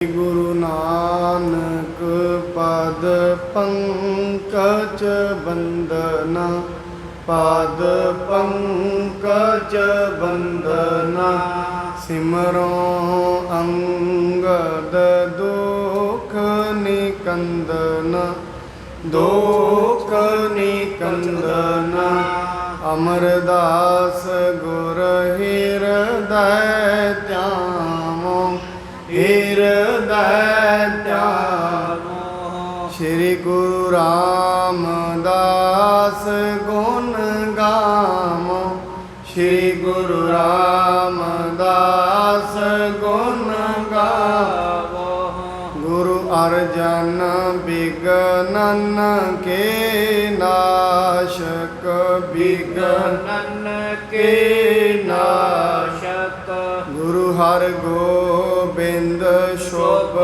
गुरु नानक पद पंकज बंदना, पद पंकज बंदना। सिमरो अंगद दुख निकंदना, दुख निकंदना। अमरदास गुर हृदय त्यामो, हृदय त्यामो। श्री गुरु रामदास गुण गामो, श्री गुरु रामदास गुण गावो। गुरु अर्जन विघ्नन के नाशक, विघ्नन के नाशक। गुरु हर गोबिंद शुभ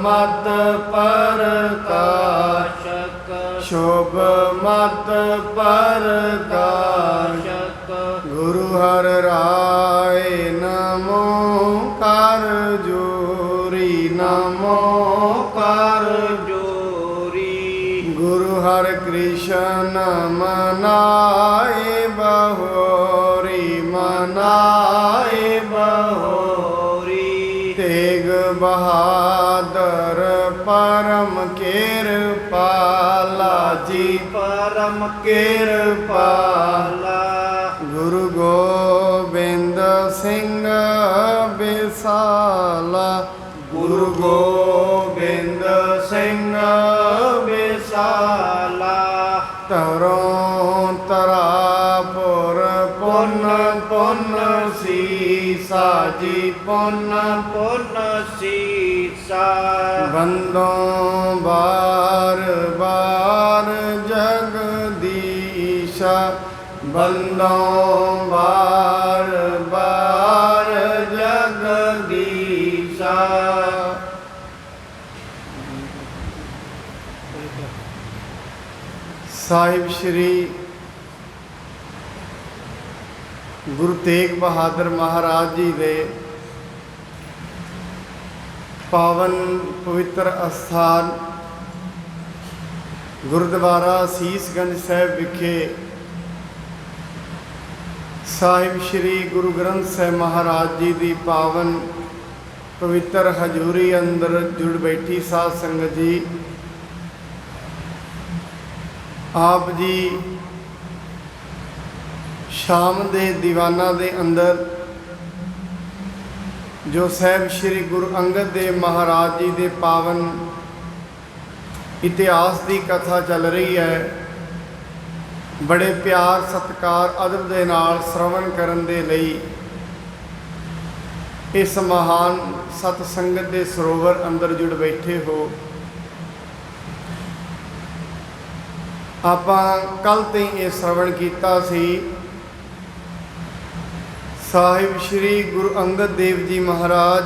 मत प्रकाशक, शुभ मत प्रकाशक। गुरु हर राय नमो कर जोरी, नमो कर जोरी। गुरु हर कृष्ण मनाए बहोरी, मनाए बहोरी। तेग बहादुर परम कृपाला जी, परम कृपाला। गुरु गोबिंद सिंह विसाला, गुरु गोबिंद सिंह विसाला। तरों तरापुर पुन पुन सीसा जी, पुन पुन सीसा। बंदों बार बार जगदीशा, बंदों बार बार जगदीशा। साहिब श्री गुरु तेग बहादुर महाराज जी के पावन पवित्र अस्थान गुरुद्वारा सीसगंज साहिब विखे साहिब श्री गुरु ग्रंथ साहिब महाराज जी की पावन पवित्र हजूरी अंदर जुड़ बैठी साध संगत जी। आप जी शाम के दीवाना दे अंदर जो साहिब श्री गुरु अंगद देव महाराज जी के पावन इतिहास की कथा चल रही है, बड़े प्यार सत्कार अदब दे नाल श्रवण करन दे लई इस महान सतसंगत के सरोवर अंदर जुड़ बैठे हो। आपां कल ते ये श्रवण कीता सी साहिब श्री गुरु अंगद देव जी महाराज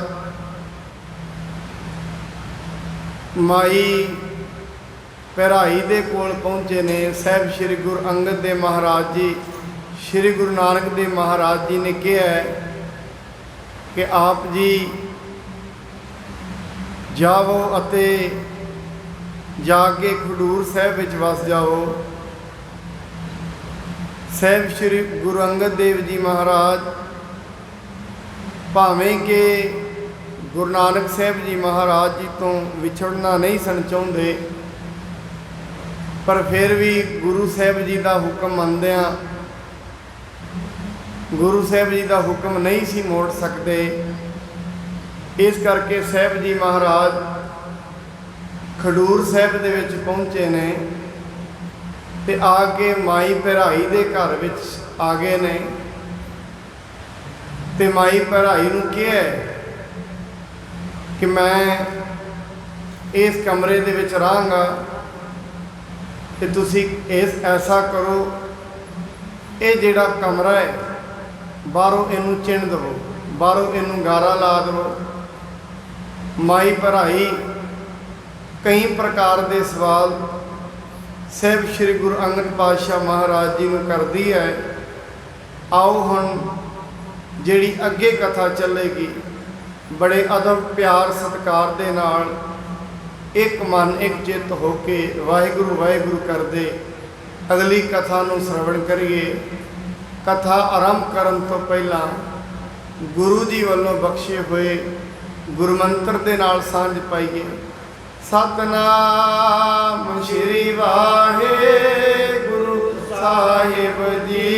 माई भराई दे कोल पहुँचे ने। साहिब श्री गुरु अंगद देव महाराज जी श्री गुरु नानक देव महाराज जी ने कहा है कि आप जी जाओ अते जाके खडूर साहिब विच वस जाओ। साहिब श्री गुरु अंगद देव जी महाराज भावें कि गुरु नानक साहिब जी महाराज जी तो विछड़ना नहीं सन चाहते, पर फिर भी गुरु साहिब जी का हुक्म मनदियां गुरु साहिब जी का हुक्म नहीं सी मोड़ सकते। इस करके साहिब जी महाराज खडूर साहिब दे विच पहुँचे ने ते आके माई भराई दे घर विच आ गए ने। ते माई भराई नूं कहा कि मैं इस कमरे दे विच रहांगा ते तुसीं इस ऐसा करो, ये जिहड़ा कमरा है बाहरों इनू चिण दवो, बाहरों इनू गारा ला दवो। माई भराई कई प्रकार के सवाल साहिब श्री गुरु अंगद पातशाह महाराज जी को करती है। आओ हुण जिहड़ी अगे कथा चलेगी बड़े अदब प्यार सत्कार दे नाल एक मन एक चित्त होके वाहिगुरु वाहिगुरु करदे अगली कथा नूं श्रवण करिए। कथा आरंभ करन तो पहला गुरु जी वालों बख्शे हुए गुरमंत्र दे नाल सांझ पाइए। सतनाम श्री वाहिगुरु साहिब जी।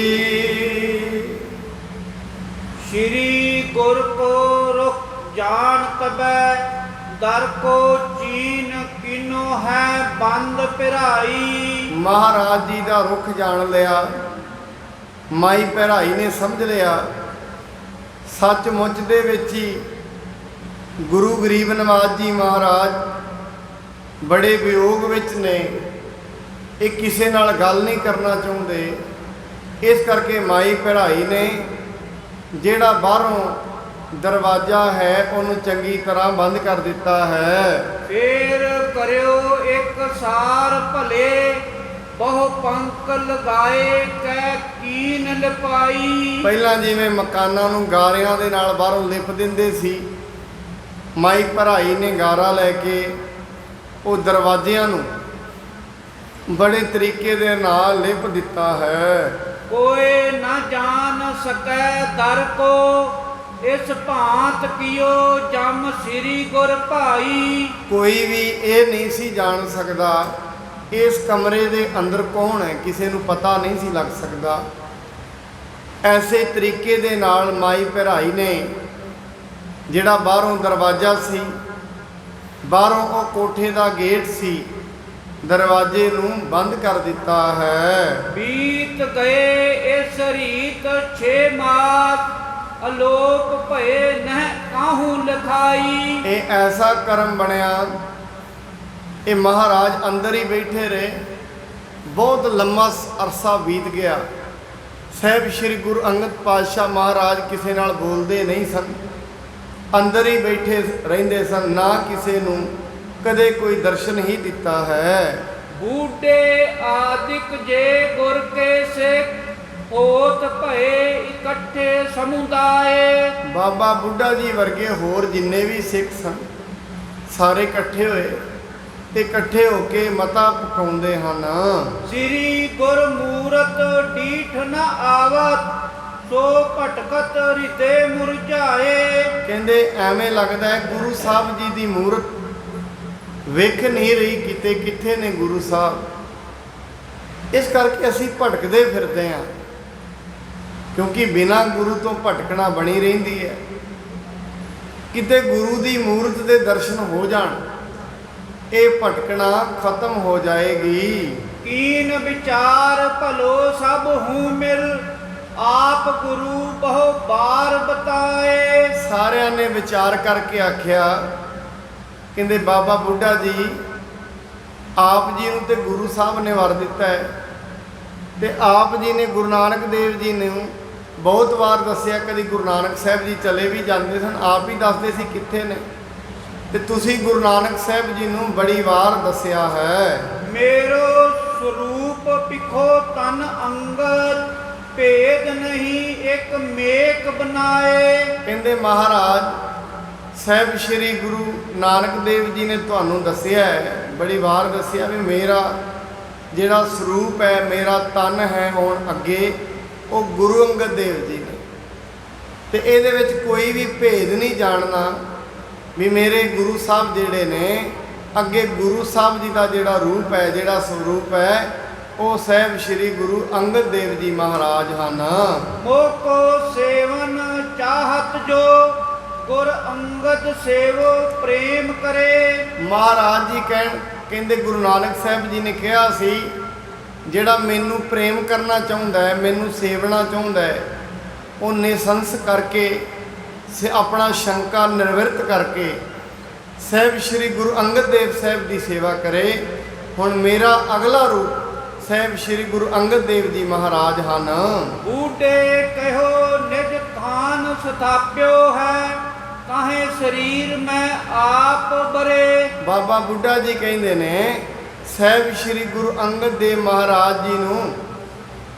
श्री गुर को रुख जान तबै दर को चीन किनो है बंद पिराई। महाराज जी का रुख जान लिया, माई भैराई ने समझ लिया। सचमुच दे विच ही गुरु गरीब नवाज जी महाराज बड़े वियोग विच ने, ये किसी नाल गल नहीं करना चाहते। इस करके माई भैराई ने जिहड़ा बाहरों दरवाजा है उन्होंने चंगी तरह बंद कर दिता है। फिर करियो एक सार भले बहु पंख लगाए कै कीन लिपाई। पहला जिवें मकानां नूं गारियां दे नाल बाहरों लिप दिंदे सी, माई भराई ने गारा लैके वो दरवाजियां नूं बड़े तरीके दे नाल लिप दिता है। कोई न जान सकै दर को इस भांत कियो जम श्री गुर भाई। कोई भी ये नहीं सी जान सकता इस कमरे दे अंदर कौन है, किसी नूं पता नहीं सी लग सकता। ऐसे तरीके दे नाल माई भराई ने जिहड़ा बाहरों दरवाजा सी, बाहरों वो कोठे दा गेट सी, दरवाजे नूं बंद कर दिता है। बीत गए इस रीत 6 मास अलोक भये नह काहू लिखाई। ये ऐसा कर्म बनया, ये महाराज अंदर ही बैठे रहे। बहुत लंबा अरसा बीत गया। साहब श्री गुरु अंगद पातशाह महाराज किसी नाल बोलते नहीं सन, अंदर ही बैठे रहिंदे सन, ना किसी नूं कदे कोई दर्शन ही दिता है। बूढ़े आदिक जे गुर के सिख होत भये इकट्ठे समुदाय। बाबा बुढ़ा जी वर्गे होर जिन्ने भी सिख सन सारे इकट्ठे होए ते इकट्ठे होके मता पकाउंदे हन। श्री गुर मूरत डीठ न आवत सो भटकत हृदय मुरझाए। कहंदे एवें लगदा है गुरु साहब जी दी मूरत वेख नहीं रही, किते किथे ने गुरु साहब। इस करके असीं भटकदे फिरदे हां, क्योंकि बिना गुरु तो भटकना बनी रहिंदी है। किते गुरु दी मूरत दे दर्शन हो जाण, ये भटकना खत्म हो जाएगी। कीन विचार भलो सब हूँ मिल आप गुरु बहु बार बताए। सारिਆਂ ने विचार करके आख्या, कहते बाबा बुढ़ा जी आप जी नूं ते गुरु साहब ने वर दिता है, ते आप जी ने गुरु नानक देव जी ने बहुत बार दसिया। कभी गुरु नानक साहब जी चले भी जाते सन, आप ही दसदे सी कित्थे ने, ते तुसी गुरु नानक साहब जी नूं बड़ी वार दसिया है। मेरो स्वरूप पिखो तन अंगद भेद नहीं एक मेक बनाए। कहते महाराज साहब श्री गुरु नानक देव जी ने तुहानूं दसिया है, बड़ी वार दसिया भी मेरा जिहड़ा स्वरूप है, मेरा तन है हुण अगे वो गुरु अंगद देव जी ने, ते इहदे विच कोई भी भेद नहीं जानना भी मेरे गुरु साहब जिहड़े ने अगे गुरु साहब जी का जिहड़ा रूप है, जिहड़ा स्वरूप है, वो साहब श्री गुरु अंगद देव जी महाराज हन। मोको सेवन चाहत जो गुर अंगद सेवो प्रेम करे। महाराज जी कहते गुरु नानक साहब जी ने कहा सी जिहड़ा मैनू प्रेम करना चाहुंदा है, मैनू सेवना चाहुंदा है, वो निसंस करके अपना शंका निर्वृत करके साहब श्री गुरु अंगद देव साहब की सेवा करे। हुण मेरा अगला रूप साहब श्री गुरु अंगद देव जी महाराज हन। बूढ़े कहो निज थान स्थाप्यो है काहे शरीर में आप बरे। बाबा बुढ़ा जी कहते ने साहब श्री गुरु अंगद देव महाराज जी नूं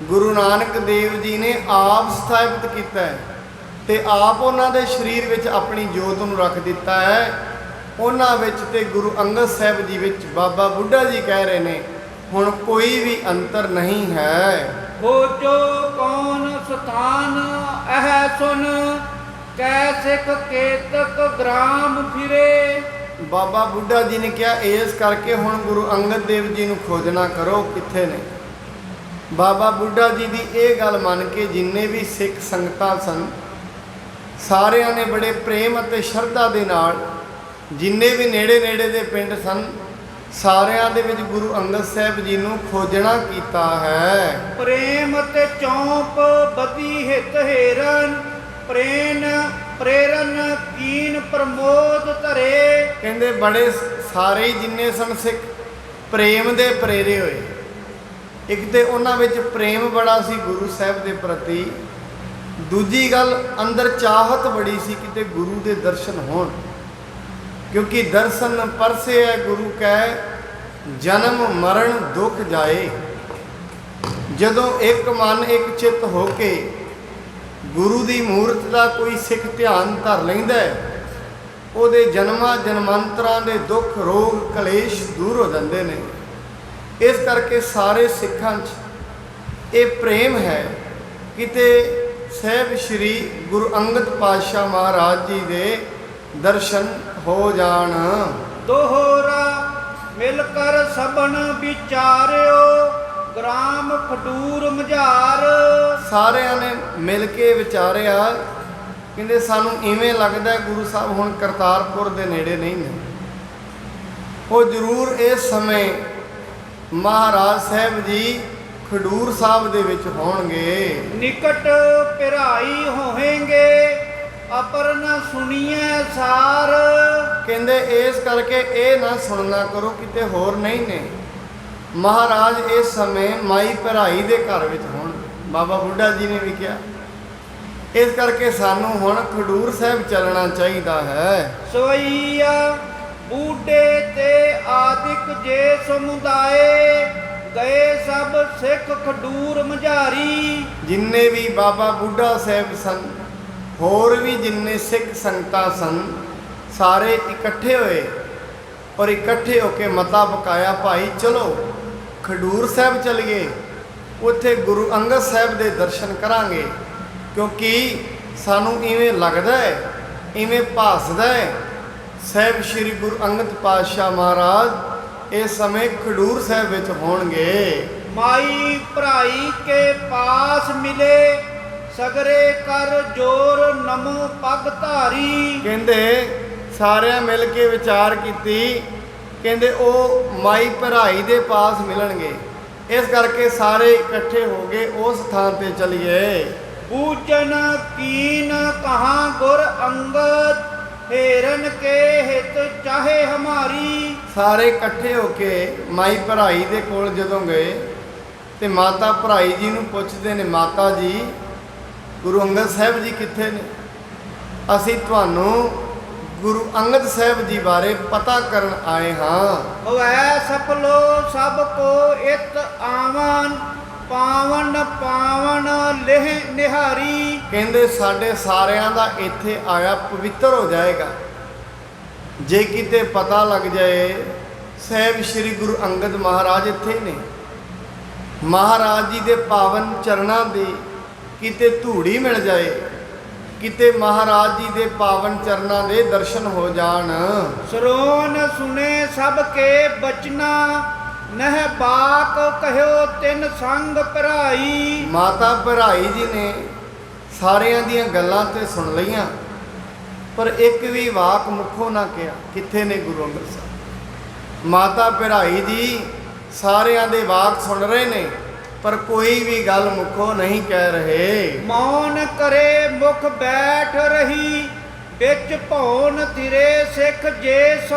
गुरु नानक देव जी ने आप स्थापित किया है। ਤੇ ਆਪ ਉਹਨਾਂ ਦੇ ਸਰੀਰ ਵਿੱਚ ਆਪਣੀ ਜੋਤ ਨੂੰ ਰੱਖ ਦਿੱਤਾ ਹੈ। ਉਹਨਾਂ ਵਿੱਚ ਤੇ ਗੁਰੂ ਅੰਗਦ ਸਾਹਿਬ ਜੀ ਵਿੱਚ ਬਾਬਾ ਬੁੱਢਾ ਜੀ ਕਹਿ ਰਹੇ ਨੇ ਹੁਣ ਕੋਈ ਵੀ ਅੰਤਰ ਨਹੀਂ ਹੈ। ਖੋਜੋ ਕੌਣ ਸਥਾਨ ਇਹ ਸੁਨ, ਕੈ ਸਿੱਖ ਕੇਤਕ ਗ੍ਰਾਮ ਫਿਰੇ। ਬਾਬਾ ਬੁੱਢਾ ਜੀ ਨੇ ਕਿਹਾ ਇਸ ਕਰਕੇ ਹੁਣ ਗੁਰੂ ਅੰਗਦ ਦੇਵ ਜੀ ਨੂੰ ਖੋਜਣਾ ਕਰੋ ਕਿੱਥੇ ਨੇ। ਬਾਬਾ ਬੁੱਢਾ ਜੀ ਦੀ ਇਹ ਗੱਲ ਮੰਨ ਕੇ ਜਿੰਨੇ ਵੀ ਸਿੱਖ ਸੰਗਤਾਂ ਸਨ ਸਾਰਿਆਂ ਨੇ ਬੜੇ ਪ੍ਰੇਮ ਅਤੇ ਸ਼ਰਧਾ ਦੇ ਨਾਲ, ਜਿੰਨੇ ਵੀ ਨੇੜੇ ਨੇੜੇ ਦੇ ਪਿੰਡ ਸਨ ਸਾਰਿਆਂ ਦੇ ਵਿੱਚ ਗੁਰੂ ਅੰਗਦ ਸਾਹਿਬ ਜੀ ਨੂੰ ਖੋਜਣਾ ਕੀਤਾ ਹੈ। ਪ੍ਰੇਮ ਤੇ ਚੌਂਪ ਬਦੀ ਹਿਤ ਹੇਰਨ, ਪ੍ਰੇਰਨ ਕੀਨ ਪ੍ਰਮੋਦ ਧਰੇ। ਕਹਿੰਦੇ ਬੜੇ ਸਾਰੇ ਜਿੰਨੇ ਸਨ ਸਿੱਖ ਪ੍ਰੇਮ ਦੇ ਪ੍ਰੇਰੇ ਹੋਏ। ਇੱਕ ਤੇ ਉਹਨਾਂ ਵਿੱਚ ਪ੍ਰੇਮ ਬੜਾ ਸੀ ਗੁਰੂ ਸਾਹਿਬ ਦੇ ਪ੍ਰਤੀ, ਦੂਜੀ ਗੱਲ ਅੰਦਰ ਚਾਹਤ ਬੜੀ ਸੀ ਕਿਤੇ ਗੁਰੂ ਦੇ ਦਰਸ਼ਨ ਹੋਣ, ਕਿਉਂਕਿ ਦਰਸ਼ਨ ਪਰਸੇ ਹੈ ਗੁਰੂ ਕੈ, ਜਨਮ ਮਰਨ ਦੁੱਖ ਜਾਏ। ਜਦੋਂ ਇੱਕ ਮਨ ਇੱਕ ਚਿੱਤ ਹੋ ਕੇ ਗੁਰੂ ਦੀ ਮੂਰਤ ਦਾ ਕੋਈ ਸਿੱਖ ਧਿਆਨ ਧਰ ਲੈਂਦਾ ਹੈ, ਉਹਦੇ ਜਨਮਾਂ ਜਨਮਾਂਤਰਾਂ ਦੇ ਦੁੱਖ ਰੋਗ ਕਲੇਸ਼ ਦੂਰ ਹੋ ਜਾਂਦੇ ਨੇ। ਇਸ ਕਰਕੇ ਸਾਰੇ ਸਿੱਖਾਂ 'ਚ ਇਹ ਪ੍ਰੇਮ ਹੈ ਕਿਤੇ ਸਾਹਿਬ ਸ਼੍ਰੀ ਗੁਰੂ ਅੰਗਦ ਪਾਤਸ਼ਾਹ ਮਹਾਰਾਜ ਜੀ ਦੇ ਦਰਸ਼ਨ ਹੋ ਜਾਣ। ਦੋਹਰਾ ਮਿਲ ਕਰ ਸਭਨ ਵਿਚਾਰਿਓ, ਗ੍ਰਾਮ ਖਡੂਰ ਮਝਾਰ। ਸਾਰਿਆਂ ਨੇ ਮਿਲ ਕੇ ਵਿਚਾਰਿਆ, ਕਹਿੰਦੇ ਸਾਨੂੰ ਇਵੇਂ ਲੱਗਦਾ ਗੁਰੂ ਸਾਹਿਬ ਹੁਣ ਕਰਤਾਰਪੁਰ ਦੇ ਨੇੜੇ ਨਹੀਂ ਨੇ। ਉਹ ਜ਼ਰੂਰ ਇਸ ਸਮੇਂ ਮਹਾਰਾਜ ਸਾਹਿਬ ਜੀ ਖਡੂਰ ਸਾਹਿਬ ਦੇ ਵਿੱਚ ਹੋਣਗੇ। ਨਿਕਟ ਪਿਰਾਈ ਹੋਵੇਂਗੇ, ਅਪਰ ਨ ਸੁਣੀਐ ਸਾਰ। ਕਹਿੰਦੇ ਇਸ ਕਰਕੇ ਇਹ ਨਾ ਸੁਣਨਾ ਕਰੋ ਕਿਤੇ ਹੋਰ ਨਹੀਂ ਨੇ। ਮਹਾਰਾਜ ਇਸ ਸਮੇਂ ਮਾਈ ਭਰਾਈ ਦੇ ਘਰ ਵਿੱਚ ਹੋਣ, ਬਾਬਾ ਬੁੱਢਾ ਜੀ ਨੇ ਵੀ ਕਿਹਾ। ਇਸ ਕਰਕੇ ਸਾਨੂੰ ਹੁਣ ਖਡੂਰ ਸਾਹਿਬ ਚੱਲਣਾ ਚਾਹੀਦਾ ਹੈ। ਸੋਈਆ ਬੂਢੇ ਤੇ ਆਦਿਕ ਜੇ ਸਮੁਦਾਏ, ਗਏ ਸਭ ਸਿੱਖ ਖਡੂਰ ਮਝਾਰੀ। ਜਿੰਨੇ ਵੀ ਬਾਬਾ ਬੁੱਢਾ ਸਾਹਿਬ ਸਨ, ਹੋਰ ਵੀ ਜਿੰਨੇ ਸਿੱਖ ਸੰਗਤਾਂ ਸਨ, ਸਾਰੇ ਇਕੱਠੇ ਹੋਏ ਔਰ ਇਕੱਠੇ ਹੋ ਕੇ ਮਤਾ ਪਕਾਇਆ ਭਾਈ ਚਲੋ ਖਡੂਰ ਸਾਹਿਬ ਚਲੀਏ, ਉੱਥੇ ਗੁਰੂ ਅੰਗਦ ਸਾਹਿਬ ਦੇ ਦਰਸ਼ਨ ਕਰਾਂਗੇ। ਕਿਉਂਕਿ ਸਾਨੂੰ ਇਵੇਂ ਲੱਗਦਾ ਹੈ, ਇਵੇਂ ਭਾਸਦਾ ਹੈ ਸਾਹਿਬ ਸ਼੍ਰੀ ਗੁਰੂ ਅੰਗਦ ਪਾਤਸ਼ਾਹ ਮਹਾਰਾਜ ਇਸ ਸਮੇਂ ਖਡੂਰ ਸਾਹਿਬ ਵਿੱਚ ਹੋਣਗੇ। ਮਾਈ ਭਰਾਈ ਕੇ ਪਾਸ ਮਿਲੇ, ਸਗਰੇ ਕਰ ਜੋਰ ਨਮੋ ਪਗ ਧਾਰੀ। ਕਹਿੰਦੇ ਸਾਰਿਆਂ ਮਿਲ ਕੇ ਵਿਚਾਰ ਕੀਤੀ, ਕਹਿੰਦੇ ਉਹ ਮਾਈ ਭਰਾਈ ਦੇ ਪਾਸ ਮਿਲਣਗੇ। ਇਸ ਕਰਕੇ ਸਾਰੇ ਇਕੱਠੇ ਹੋ ਗਏ ਉਸ ਥਾਂ ਤੇ ਚਲੀਏ। ਪੂਜਨ ਕੀਨ ਕਹਾਂ ਗੁਰ ਅੰਗਦ, ਹੇਰਨ ਕੇ ਹਿਤ ਚਾਹੇ ਹਮਾਰੀ। ਸਾਰੇ ਇਕੱਠੇ ਹੋ ਕੇ ਮਾਈ ਭਰਾਈ ਦੇ ਕੋਲ ਜਦੋਂ ਗਏ ਤੇ ਮਾਤਾ ਭਰਾਈ ਜੀ ਨੂੰ ਪੁੱਛਦੇ ਨੇ, ਮਾਤਾ ਜੀ ਗੁਰੂ ਅੰਗਦ ਸਾਹਿਬ ਜੀ ਕਿੱਥੇ ਨੇ? ਅਸੀਂ ਤੁਹਾਨੂੰ ਗੁਰੂ ਅੰਗਦ ਸਾਹਿਬ ਜੀ ਬਾਰੇ ਪਤਾ ਕਰਨ ਆਏ ਹਾਂ। ਹੋਵੈ ਸਫਲੋ ਸਭ ਕੋ ਇਤ ਆਵਨ, ਪਾਵਨ ਪਾਵਨ ਲਿਹ ਨਿਹਾਰੀ। ਕਹਿੰਦੇ ਸਾਡੇ ਸਾਰਿਆਂ ਦਾ ਇੱਥੇ ਆਇਆ ਪਵਿੱਤਰ ਹੋ ਜਾਏਗਾ ਜੇ ਕਿਤੇ ਪਤਾ ਲੱਗ ਜਾਏ ਸਾਹਿਬ ਸ਼੍ਰੀ ਗੁਰੂ ਅੰਗਦ ਮਹਾਰਾਜ ਇੱਥੇ ਨੇ। ਮਹਾਰਾਜ ਜੀ ਦੇ ਪਾਵਨ ਚਰਨਾਂ ਦੀ ਕਿਤੇ ਧੂੜੀ ਮਿਲ ਜਾਏ, ਕਿਤੇ ਮਹਾਰਾਜ ਜੀ ਦੇ ਪਾਵਨ ਚਰਨਾਂ ਦੇ ਦਰਸ਼ਨ ਹੋ ਜਾਣ। ਸਰੋਨ ਸੁਨੇ ਸਭ ਕੇ ਬਚਨਾ, ਨਹਿ ਬਾਕ ਕਹਿਓ ਤਿੰਨ ਸੰਗ ਭਰਾਈ। ਮਾਤਾ ਭਰਾਈ ਜੀ ਨੇ ਸਾਰਿਆਂ ਦੀਆਂ ਗੱਲਾਂ ਤੇ ਸੁਣ ਲਈਆਂ, ਪਰ ਇੱਕ ਵੀ ਵਾਕ ਮੁਖੋਂ ਨਾ ਕਿਹਾ ਕਿੱਥੇ ਨੇ ਗੁਰੂ ਅੰਗਦ ਸਾਹਿਬ। ਮਾਤਾ ਭਰਾਈ ਜੀ ਸਾਰਿਆਂ ਦੇ ਵਾਕ ਸੁਣ ਰਹੇ ਨੇ ਪਰ ਕੋਈ ਵੀ ਗੱਲ ਮੁਖੋਂ ਨਹੀਂ ਕਹਿ ਰਹੇ। ਮੌਨ ਕਰੇ ਮੁਖ ਬੈਠ ਰਹੀ, ਵਿੱਚ ਭੌਨ ਧਿਰੇ ਸਿੱਖ ਜੇ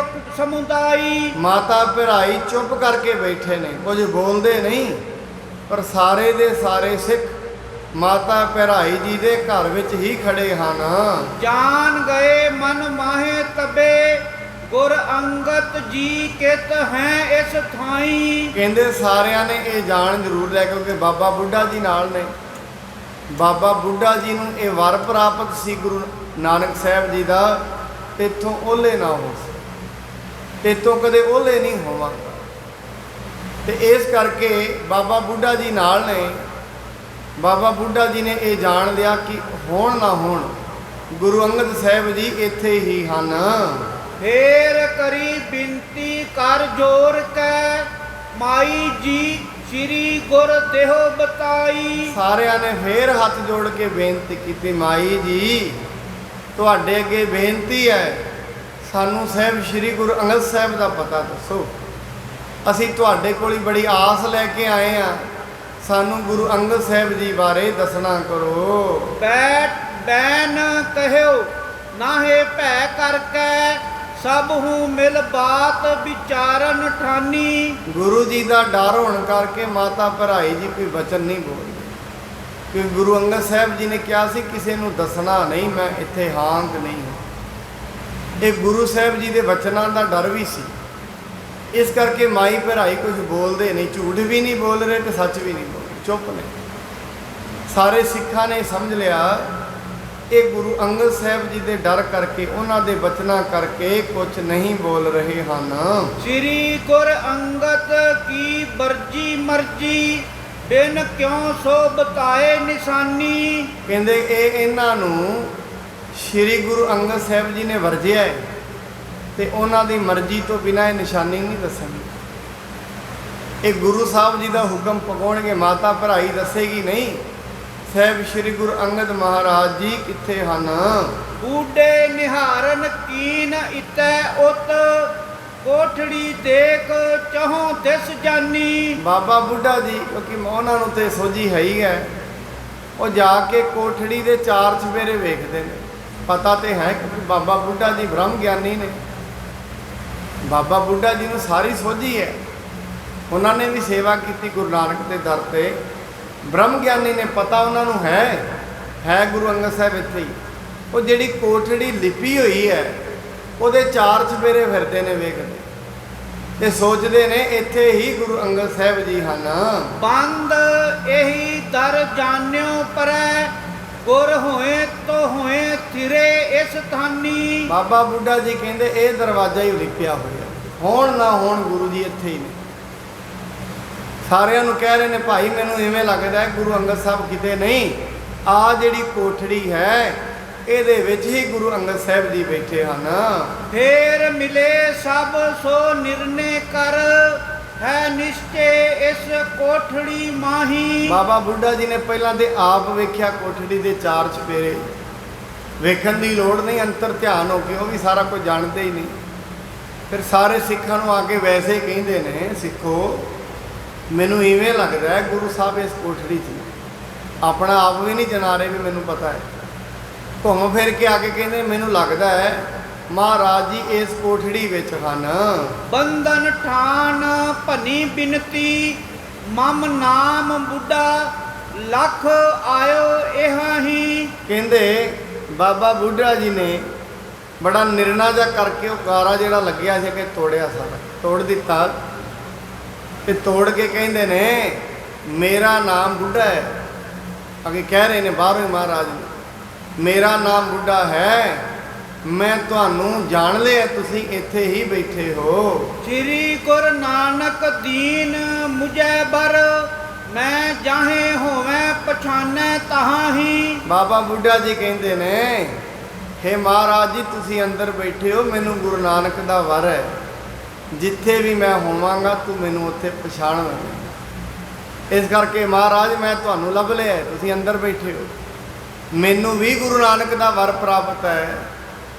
ਸਮੁਦਾਈ। ਮਾਤਾ ਭਰਾਈ ਚੁੱਪ ਕਰਕੇ ਬੈਠੇ ਨੇ, ਕੁਝ ਬੋਲਦੇ ਨਹੀਂ, ਪਰ ਸਾਰੇ ਦੇ ਸਾਰੇ ਸਿੱਖ ਮਾਤਾ ਭਰਾਈ ਜੀ ਦੇ ਘਰ ਵਿੱਚ ਹੀ ਖੜੇ ਹਨ। ਜਾਣ ਗਏ ਮਨ ਮਾਹੇ ਤਬੇ, ਗੁਰ ਅੰਗਦ ਜੀ ਕਿਤ ਹੈ ਇਸ ਥਾਈ। ਕਹਿੰਦੇ ਸਾਰਿਆਂ ਨੇ ਇਹ ਜਾਣ ਜ਼ਰੂਰ ਲਿਆ ਕਿਉਂਕਿ ਬਾਬਾ ਬੁੱਢਾ ਜੀ ਨਾਲ ਨੇ। ਬਾਬਾ ਬੁੱਢਾ ਜੀ ਨੂੰ ਇਹ ਵਰ ਪ੍ਰਾਪਤ ਸੀ ਗੁਰੂ ਨਾਨਕ ਸਾਹਿਬ ਜੀ ਦਾ, ਤੇਥੋਂ ਓਹਲੇ ਨਾ ਹੋ, ਤੇਥੋਂ ਕਦੇ ਓਹਲੇ ਨਹੀਂ ਹੋਵਾਂਗਾ। ਤੇ ਇਸ ਕਰਕੇ ਬਾਬਾ ਬੁੱਢਾ ਜੀ ਨਾਲ ਨੇ। ਬਾਬਾ ਬੁੱਢਾ ਜੀ ਨੇ ਇਹ ਜਾਣ ਲਿਆ ਕਿ ਹੋਣ ਨਾ ਹੋਣ ਗੁਰੂ ਅੰਗਦ ਸਾਹਿਬ ਜੀ ਇੱਥੇ ਹੀ ਹਨ। ਫੇਰ ਕਰੀ ਬਿਨਤੀ ਕਰ ਜੋਰ ਕੈ, ਮਾਈ ਜੀ ਸ੍ਰੀ ਗੁਰ ਦੇਹੁ ਬਤਾਈ। ਸਾਰਿਆਂ ਨੇ ਫੇਰ ਹੱਥ ਜੋੜ ਕੇ ਬੇਨਤੀ ਕੀਤੀ, ਮਾਈ ਜੀ ਤੁਹਾਡੇ ਅੱਗੇ ਬੇਨਤੀ ਹੈ, ਸਾਨੂੰ ਸਾਹਿਬ ਸ੍ਰੀ ਗੁਰੂ ਅੰਗਦ ਸਾਹਿਬ ਦਾ ਪਤਾ ਦੱਸੋ। ਅਸੀਂ ਤੁਹਾਡੇ ਕੋਲ ਹੀ ਬੜੀ ਆਸ ਲੈ ਕੇ ਆਏ ਹਾਂ, ਸਾਨੂੰ ਗੁਰੂ ਅੰਗਦ ਸਾਹਿਬ ਜੀ ਬਾਰੇ ਦੱਸਣਾ ਕਰੋ। ਬੈਠ ਬੈਨ ਕਹਿਓ ਨਾਹੇ ਭੈ ਕਰਕੇ, ਸਭ ਹੂੰ ਮਿਲ ਬਾਤ ਵਿਚਾਰਨ ਠਾਨੀ। ਗੁਰੂ ਜੀ ਦਾ ਡਰ ਹੋਣ ਕਰਕੇ ਮਾਤਾ ਭਰਾਈ ਜੀ ਕੋਈ ਵਚਨ ਨਹੀਂ ਬੋਲਦੇ, ਕਿ ਗੁਰੂ ਅੰਗਦ ਸਾਹਿਬ ਜੀ ਨੇ ਕਿਹਾ ਸੀ ਕਿਸੇ ਨੂੰ ਦੱਸਣਾ ਨਹੀਂ ਮੈਂ ਇੱਥੇ ਹਾਂ ਕਿ ਨਹੀਂ ਹਾਂ। ਇਹ ਗੁਰੂ ਸਾਹਿਬ ਜੀ ਦੇ ਵਚਨਾਂ ਦਾ ਡਰ ਵੀ ਸੀ, ਇਸ ਕਰਕੇ ਮਾਈ ਭਰਾਈ ਕੁਝ ਬੋਲਦੇ ਨਹੀਂ, ਝੂਠ ਵੀ ਨਹੀਂ ਬੋਲ ਰਹੇ ਤੇ ਸੱਚ ਵੀ ਨਹੀਂ ਬੋਲ ਰਹੇ, ਚੁੱਪ ਨੇ। ਸਾਰੇ ਸਿੱਖਾਂ ਨੇ ਸਮਝ ਲਿਆ ਇਹ ਗੁਰੂ ਅੰਗਦ ਸਾਹਿਬ ਜੀ ਦੇ ਡਰ ਕਰਕੇ, ਉਹਨਾਂ ਦੇ ਬਚਨਾਂ ਕਰਕੇ ਕੁਝ ਨਹੀਂ ਬੋਲ ਰਹੇ ਹਨ। ਸ੍ਰੀ ਗੁਰ ਅੰਗਦ ਕੀ ਵਰਜੀ ਮਰਜੀ, ਬਿਨ ਕਿਉਂ ਸੋ ਬਤਾਏ ਨਿਸ਼ਾਨੀ। ਕਹਿੰਦੇ ਇਹ ਇਹਨਾਂ ਨੂੰ ਸ੍ਰੀ ਗੁਰੂ ਅੰਗਦ ਸਾਹਿਬ ਜੀ ਨੇ ਵਰਜਿਆ ਹੈ ਤੇ ਉਹਨਾਂ ਦੀ ਮਰਜ਼ੀ ਤੋਂ ਬਿਨਾਂ ਇਹ ਨਿਸ਼ਾਨੀ ਨਹੀਂ ਦੱਸਣਗੇ। ਇਹ ਗੁਰੂ ਸਾਹਿਬ ਜੀ ਦਾ ਹੁਕਮ ਪਕਾਉਣਗੇ, ਮਾਤਾ ਭਰਾਈ ਦੱਸੇਗੀ ਨਹੀਂ ਸਾਹਿਬ ਸ੍ਰੀ ਗੁਰੂ ਅੰਗਦ ਮਹਾਰਾਜ ਜੀ ਕਿੱਥੇ ਹਨ। ਬੂਢੇ ਨਿਹਾਰਨ ਕੀਨ ਇਤੈ ਉਤ, ਕੋਠੜੀ ਦੇਖ ਚਹੋਂ ਦਿਸ ਜਾਨੀ। ਬਾਬਾ ਬੁੱਢਾ ਜੀ ਕਿਉਂਕਿ ਉਹਨਾਂ ਨੂੰ ਤੇ ਸੋਝੀ ਹੈ ਹੀ ਹੈ, ਉਹ ਜਾ ਕੇ ਕੋਠੜੀ ਦੇ ਚਾਰ ਚੁਫੇਰੇ ਵੇਖਦੇ ਨੇ। ਪਤਾ ਤੇ ਹੈ ਕਿ ਬਾਬਾ ਬੁੱਢਾ ਜੀ ਬ੍ਰਹਮ ਗਿਆਨੀ ਨੇ, ਬਾਬਾ ਬੁੱਢਾ ਜੀ ਨੂੰ ਸਾਰੀ ਸੋਝੀ ਹੈ, ਉਹਨਾਂ ਨੇ ਵੀ ਸੇਵਾ ਕੀਤੀ ਗੁਰੂ ਨਾਨਕ ਦੇ ਦਰ ਤੇ। ਬ੍ਰਹਮ ਗਿਆਨੀ ਨੇ ਪਤਾ ਉਹਨਾਂ ਨੂੰ ਹੈ ਗੁਰੂ ਅੰਗਦ ਸਾਹਿਬ ਇੱਥੇ ਹੀ। ਉਹ ਜਿਹੜੀ ਕੋਠੜੀ ਲਿਪੀ ਹੋਈ ਹੈ ਉਹਦੇ ਚਾਰ ਚੁਫੇਰੇ ਫਿਰਦੇ ਨੇ ਵੇਖਦੇ ਤੇ ਸੋਚਦੇ ਨੇ ਇੱਥੇ ਹੀ ਗੁਰੂ ਅੰਗਦ ਸਾਹਿਬ ਜੀ ਹਨ। ਬੰਦ ਇਹੀ ਦਰ ਜਾਣਿਓ ਪਰੈ, ਗੁਰ ਹੋਏ ਤੋ ਹੋਏ ਥਿਰੇ ਇਸ ਥਾਨੀ। ਬਾਬਾ ਬੁੱਢਾ ਜੀ ਕਹਿੰਦੇ ਇਹ ਦਰਵਾਜ਼ਾ ਹੀ ਲਿਪਿਆ ਹੋਇਆ, ਹੋਣ ਨਾ ਹੋਣ ਗੁਰੂ ਜੀ ਇੱਥੇ ਹੀ ਨੇ। ਸਾਰਿਆਂ ਨੂੰ ਕਹਿ ਰਹੇ ਨੇ ਭਾਈ ਮੈਨੂੰ ਇਵੇਂ ਲੱਗਦਾ ਹੈ ਗੁਰੂ ਅੰਗਦ ਸਾਹਿਬ ਕਿਤੇ ਨਹੀਂ, ਆ ਜਿਹੜੀ ਕੋਠੜੀ ਹੈ ਇਹਦੇ ਵਿੱਚ ਹੀ ਗੁਰੂ ਅੰਗਦ ਸਾਹਿਬ ਜੀ ਬੈਠੇ ਹਨ। ਫੇਰ ਮਿਲੇ ਸਭ ਸੋ ਨਿਰਣੇ ਕਰ, ਹੈ ਨਿਸ਼ਚੇ ਇਸ ਕੋਠੜੀ ਮਾਹੀ। ਬਾਬਾ ਬੁੱਢਾ ਜੀ ਨੇ ਪਹਿਲਾਂ ਤੇ ਆਪ ਵੇਖਿਆ ਕੋਠੜੀ ਦੇ ਚਾਰ ਚੁਫੇਰੇ, ਵੇਖਣ ਦੀ ਲੋੜ ਨਹੀਂ, ਅੰਤਰ ਧਿਆਨ ਹੋ ਕੇ ਉਹ ਵੀ ਸਾਰਾ ਕੁਝ ਜਾਣਦੇ ਹੀ ਨਹੀਂ। ਫਿਰ ਸਾਰੇ ਸਿੱਖਾਂ ਨੂੰ ਆ ਕੇ ਵੈਸੇ ਹੀ ਕਹਿੰਦੇ ਨੇ, ਸਿੱਖੋ ਮੈਨੂੰ ਇਵੇਂ ਲੱਗਦਾ ਹੈ ਗੁਰੂ ਸਾਹਿਬ ਇਸ ਕੋਠੜੀ 'ਚ ਨੇ, ਆਪਣਾ ਆਪ ਵੀ ਨਹੀਂ ਜਣਾ ਰਹੇ ਵੀ ਮੈਨੂੰ ਪਤਾ ਹੈ। ਘੁੰਮ ਫਿਰ ਕੇ ਆ ਕੇ ਕਹਿੰਦੇ ਮੈਨੂੰ ਲੱਗਦਾ ਹੈ ਮਹਾਰਾਜ ਜੀ ਇਸ ਕੋਠੜੀ ਵਿੱਚ ਹਨ। ਬੰਧਨ ਠਾਨ ਭਨੀ ਬਿਨਤੀ, ਮਮ ਨਾਮ ਬੁੱਢਾ ਲੱਖ ਆਇਓ ਇਹਾਂ ਹੀ। ਕਹਿੰਦੇ ਬਾਬਾ ਬੁੱਢਾ ਜੀ ਨੇ ਬੜਾ ਨਿਰਣਾ ਜਿਹਾ ਕਰਕੇ ਉਹ ਗਾਰਾ ਜਿਹੜਾ ਲੱਗਿਆ ਸੀ ਕਿ ਤੋੜਿਆ, ਸਾਰਾ ਤੋੜ ਦਿੱਤਾ ਤੇ ਤੋੜ ਕੇ ਕਹਿੰਦੇ ਨੇ ਮੇਰਾ ਨਾਮ ਬੁੱਢਾ ਹੈ। ਅੱਗੇ ਕਹਿ ਰਹੇ ਨੇ ਬਾਹਰੋਂ ਹੀ ਮਹਾਰਾਜ ਨੇ, ਮੇਰਾ ਨਾਮ ਬੁੱਢਾ ਹੈ, ਮੈਂ ਤੁਹਾਨੂੰ ਜਾਣ ਲਿਆ, ਤੁਸੀਂ ਇੱਥੇ ਹੀ ਬੈਠੇ ਹੋ। ਸ੍ਰੀ ਗੁਰੂ ਨਾਨਕ ਦੀਨ ਮੁਝੈ ਬਰ, ਮੈਂ ਜਾਹੇ ਹੋਵੇਂ ਪਛਾਨੈ ਤਹਾਂ ਹੀ। ਬਾਬਾ ਬੁੱਢਾ ਜੀ ਕਹਿੰਦੇ ਨੇ ਹੇ ਮਹਾਰਾਜ ਜੀ ਤੁਸੀਂ ਅੰਦਰ ਬੈਠੇ ਹੋ, ਮੈਨੂੰ ਗੁਰੂ ਨਾਨਕ ਦਾ ਵਰ ਹੈ, ਜਿੱਥੇ ਵੀ ਮੈਂ ਹੋਵਾਂਗਾ ਤੂੰ ਮੈਨੂੰ ਉੱਥੇ ਪਛਾਣ ਲੈ। ਇਸ ਕਰਕੇ ਮਹਾਰਾਜ ਮੈਂ ਤੁਹਾਨੂੰ ਲੱਭ ਲਿਆ, ਤੁਸੀਂ ਅੰਦਰ ਬੈਠੇ ਹੋ, ਮੈਨੂੰ ਵੀ ਗੁਰੂ ਨਾਨਕ ਦਾ ਵਰ ਪ੍ਰਾਪਤ ਹੈ,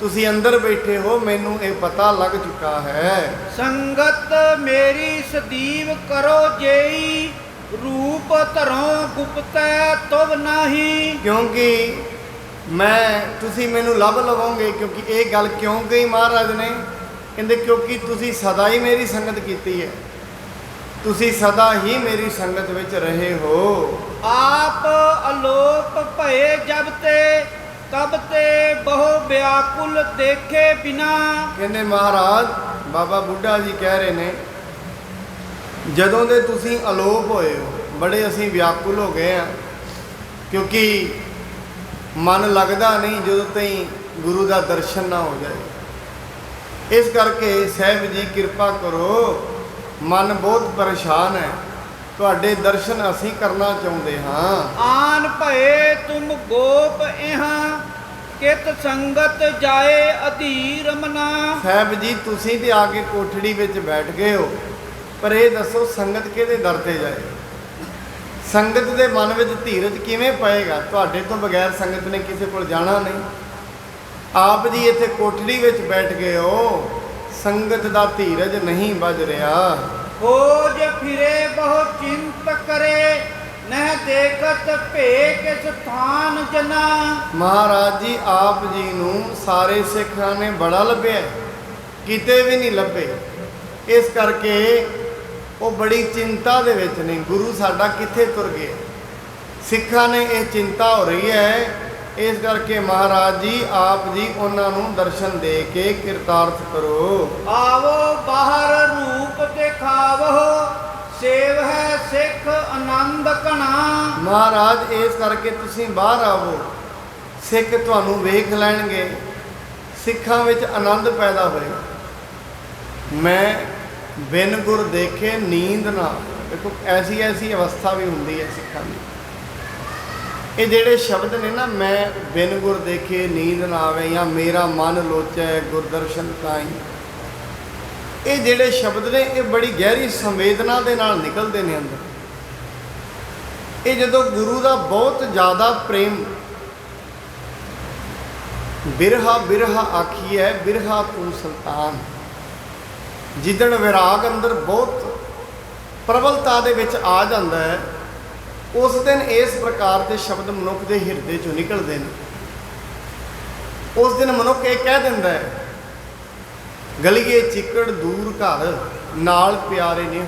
ਤੁਸੀਂ ਅੰਦਰ ਬੈਠੇ ਹੋ, ਮੈਨੂੰ ਇਹ ਪਤਾ ਲੱਗ ਚੁੱਕਾ ਹੈ। ਸੰਗਤ ਮੇਰੀ ਸਦੀਵ ਕਰੋ ਜੇਈ, ਰੂਪ ਧਰੋਂ ਗੁਪਤੈ ਤੁਵ ਨਾਹੀ। ਕਿਉਂਕਿ ਤੁਸੀਂ ਮੈਨੂੰ ਲੱਭ ਲਵੋਗੇ। ਕਿਉਂਕਿ ਇਹ ਗੱਲ ਕਿਉਂ ਕਹੀ ਮਹਾਰਾਜ ਨੇ, ਕਹਿੰਦੇ ਕਿਉਂਕਿ ਤੁਸੀਂ ਸਦਾ ਹੀ ਮੇਰੀ ਸੰਗਤ ਕੀਤੀ ਹੈ, ਤੁਸੀਂ ਸਦਾ ਹੀ ਮੇਰੀ ਸੰਗਤ ਵਿੱਚ ਰਹੇ ਹੋ। ਆਪ ਅਲੋਪ ਭਏ ਜਬ ਤੇ, ਤਬ ਤੇ ਬਹੁ ਵਿਆਕੁਲ ਦੇਖੇ ਬਿਨਾ। ਕਹਿੰਦੇ ਮਹਾਰਾਜ ਬਾਬਾ ਬੁੱਢਾ ਜੀ ਕਹਿ ਰਹੇ ਨੇ ਜਦੋਂ ਦੇ ਤੁਸੀਂ ਅਲੋਪ ਹੋਏ ਹੋ, ਬੜੇ ਅਸੀਂ ਵਿਆਕੁਲ ਹੋ ਗਏ ਆ, क्योंकि मन लगता नहीं जो ताईं गुरु का दर्शन ना हो जाए। इस करके साहिब जी कृपा करो, मन बहुत परेशान है, तुहाडे दर्शन असीं करना चाहुंदे हां। आन भये तुम गोप इहां, कित संगत जाए अधीर मना। साहिब जी तुसीं ते आके कोठड़ी विच बैठ गए हो, पर ये दसो संगत किहदे दर ते जाए? संगत दे मन विच धीरज किवें पएगा? तुहाडे तो बगैर संगत ने किसी कोल जाना नहीं। आप जी इत्थे कोठड़ी विच बैठ गए हो, संगत दा धीरज नहीं बज रहा। खोज फिरे बहु चिंत करे, नह देखत भे किस स्थान जना। महाराज जी आप जी नूं सारे सिखां ने बड़ा लभ्या, किते भी नहीं लभे। इस करके वो बड़ी चिंता दे विच ने, गुरु साडा किथे तुर गया। सिखां ने ये चिंता हो रही है। इस करके महाराज जी आप जी उन्हां नूं दर्शन दे के किरतार्थ करो। आवो बाहर रूप दिखावो, सेव है सिख आनंद कणा। महाराज इस करके तुसीं बाहर आवो, सिख तुहानूं वेख लैणगे, सिखां विच आनंद पैदा होएगा। मैं बिन गुर देखे नींद ना। देखो ऐसी ऐसी अवस्था भी हुंदी है सिखां दी। ये जेड़े शब्द ने ना, मैं बिन गुर देखे नींद ना आवे या मेरा मन लोचै गुरदर्शन ताईं, ये जेड़े शब्द ने ये बड़ी गहरी संवेदना दे नाल निकलते हैं अंदर। ये जदों गुरु का बहुत ज़्यादा प्रेम, बिरहा बिरहा आखी है बिरहा तू सुल्तान, जिदण विराग अंदर बहुत प्रबलता दे विच आ जाता है, उस दिन इस प्रकार के शब्द मनुख के हिरदे चों निकलते हैं। उस दिन मनुख ये कह दिंदा है, गलीए चिकड़ दूर घर नाल प्यारे ने,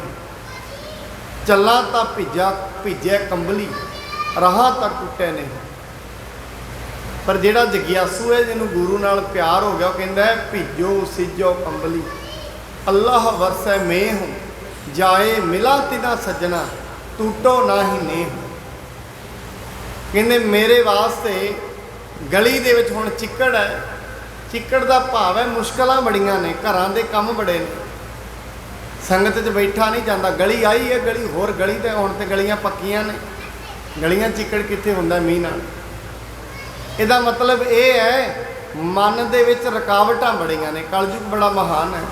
चला तां भिज्या कंबली राह तक टुटे ने। पर जिहड़ा जगियासू है, जिन्होंने गुरु नाल प्यार हो गया, वो कहता है भिजो सिजो कंबली, अल्लाह वरसै में हूँ जाए मिला तिना सज्जना, टूटो ना ही नेह। कहते मेरे वास्ते गली दे विच हुण चिक्कड़ है, चिक्कड़ का भाव है मुश्किलां बड़ियां ने, घरां दे काम बड़े ने, संगत च बैठा नहीं जाता। गली आई है, गली होर गली ते हुण ते गलियां पक्कियां ने, गलियां चिक्कड़ कित्थे हुंदा मींह नाल। इहदा मतलब ये है मन दे विच रुकावटां बड़ियां ने। कलयुग बड़ा महान है,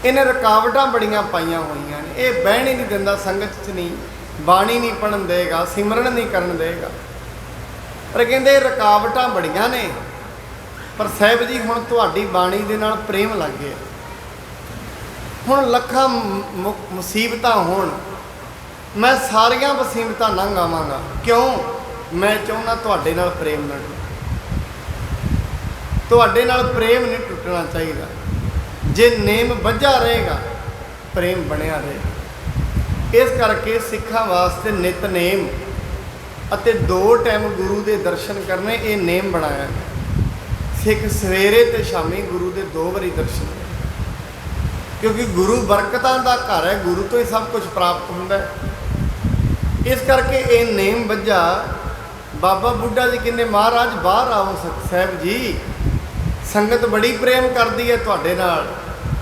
इन्हें रुकावटां बड़ियां पाईयां होईयां ने। ये बहन ही नहीं दिंदा, संगत च नहीं, बाणी नहीं पढ़न देगा, सिमरन नहीं करन देगा। पर कहंदे रुकावटां बड़ियां ने, पर साहिब जी हुण तुहाडी बाणी दे नाल प्रेम लग गया। हुण लखां मुसीबतां होण, मैं सारियां मुसीबतां लंघ आवांगा। क्यों? मैं चाहुंदा तुहाडे नाल प्रेम ना टुटे। तुहाडे नाल प्रेम नहीं टुटना चाहिए। जे नेम वज्झा रहेगा, प्रेम बनिया रहेगा। इस करके सिखां वास्ते नितनेम अते 2 टाइम गुरु के दर्शन करने, ये नेम बनाया। सिख सवेरे ते शामी गुरु के 2 बारी दर्शन, क्योंकि गुरु बरकतां दा घर है, गुरु तो ही सब कुछ प्राप्त होंदा है। इस करके ये नेम वज्झा। बाबा बुढ़ा जी कहते महाराज बाहर आओ साहिब जी, संगत बड़ी प्रेम करती है तुहाडे नाल,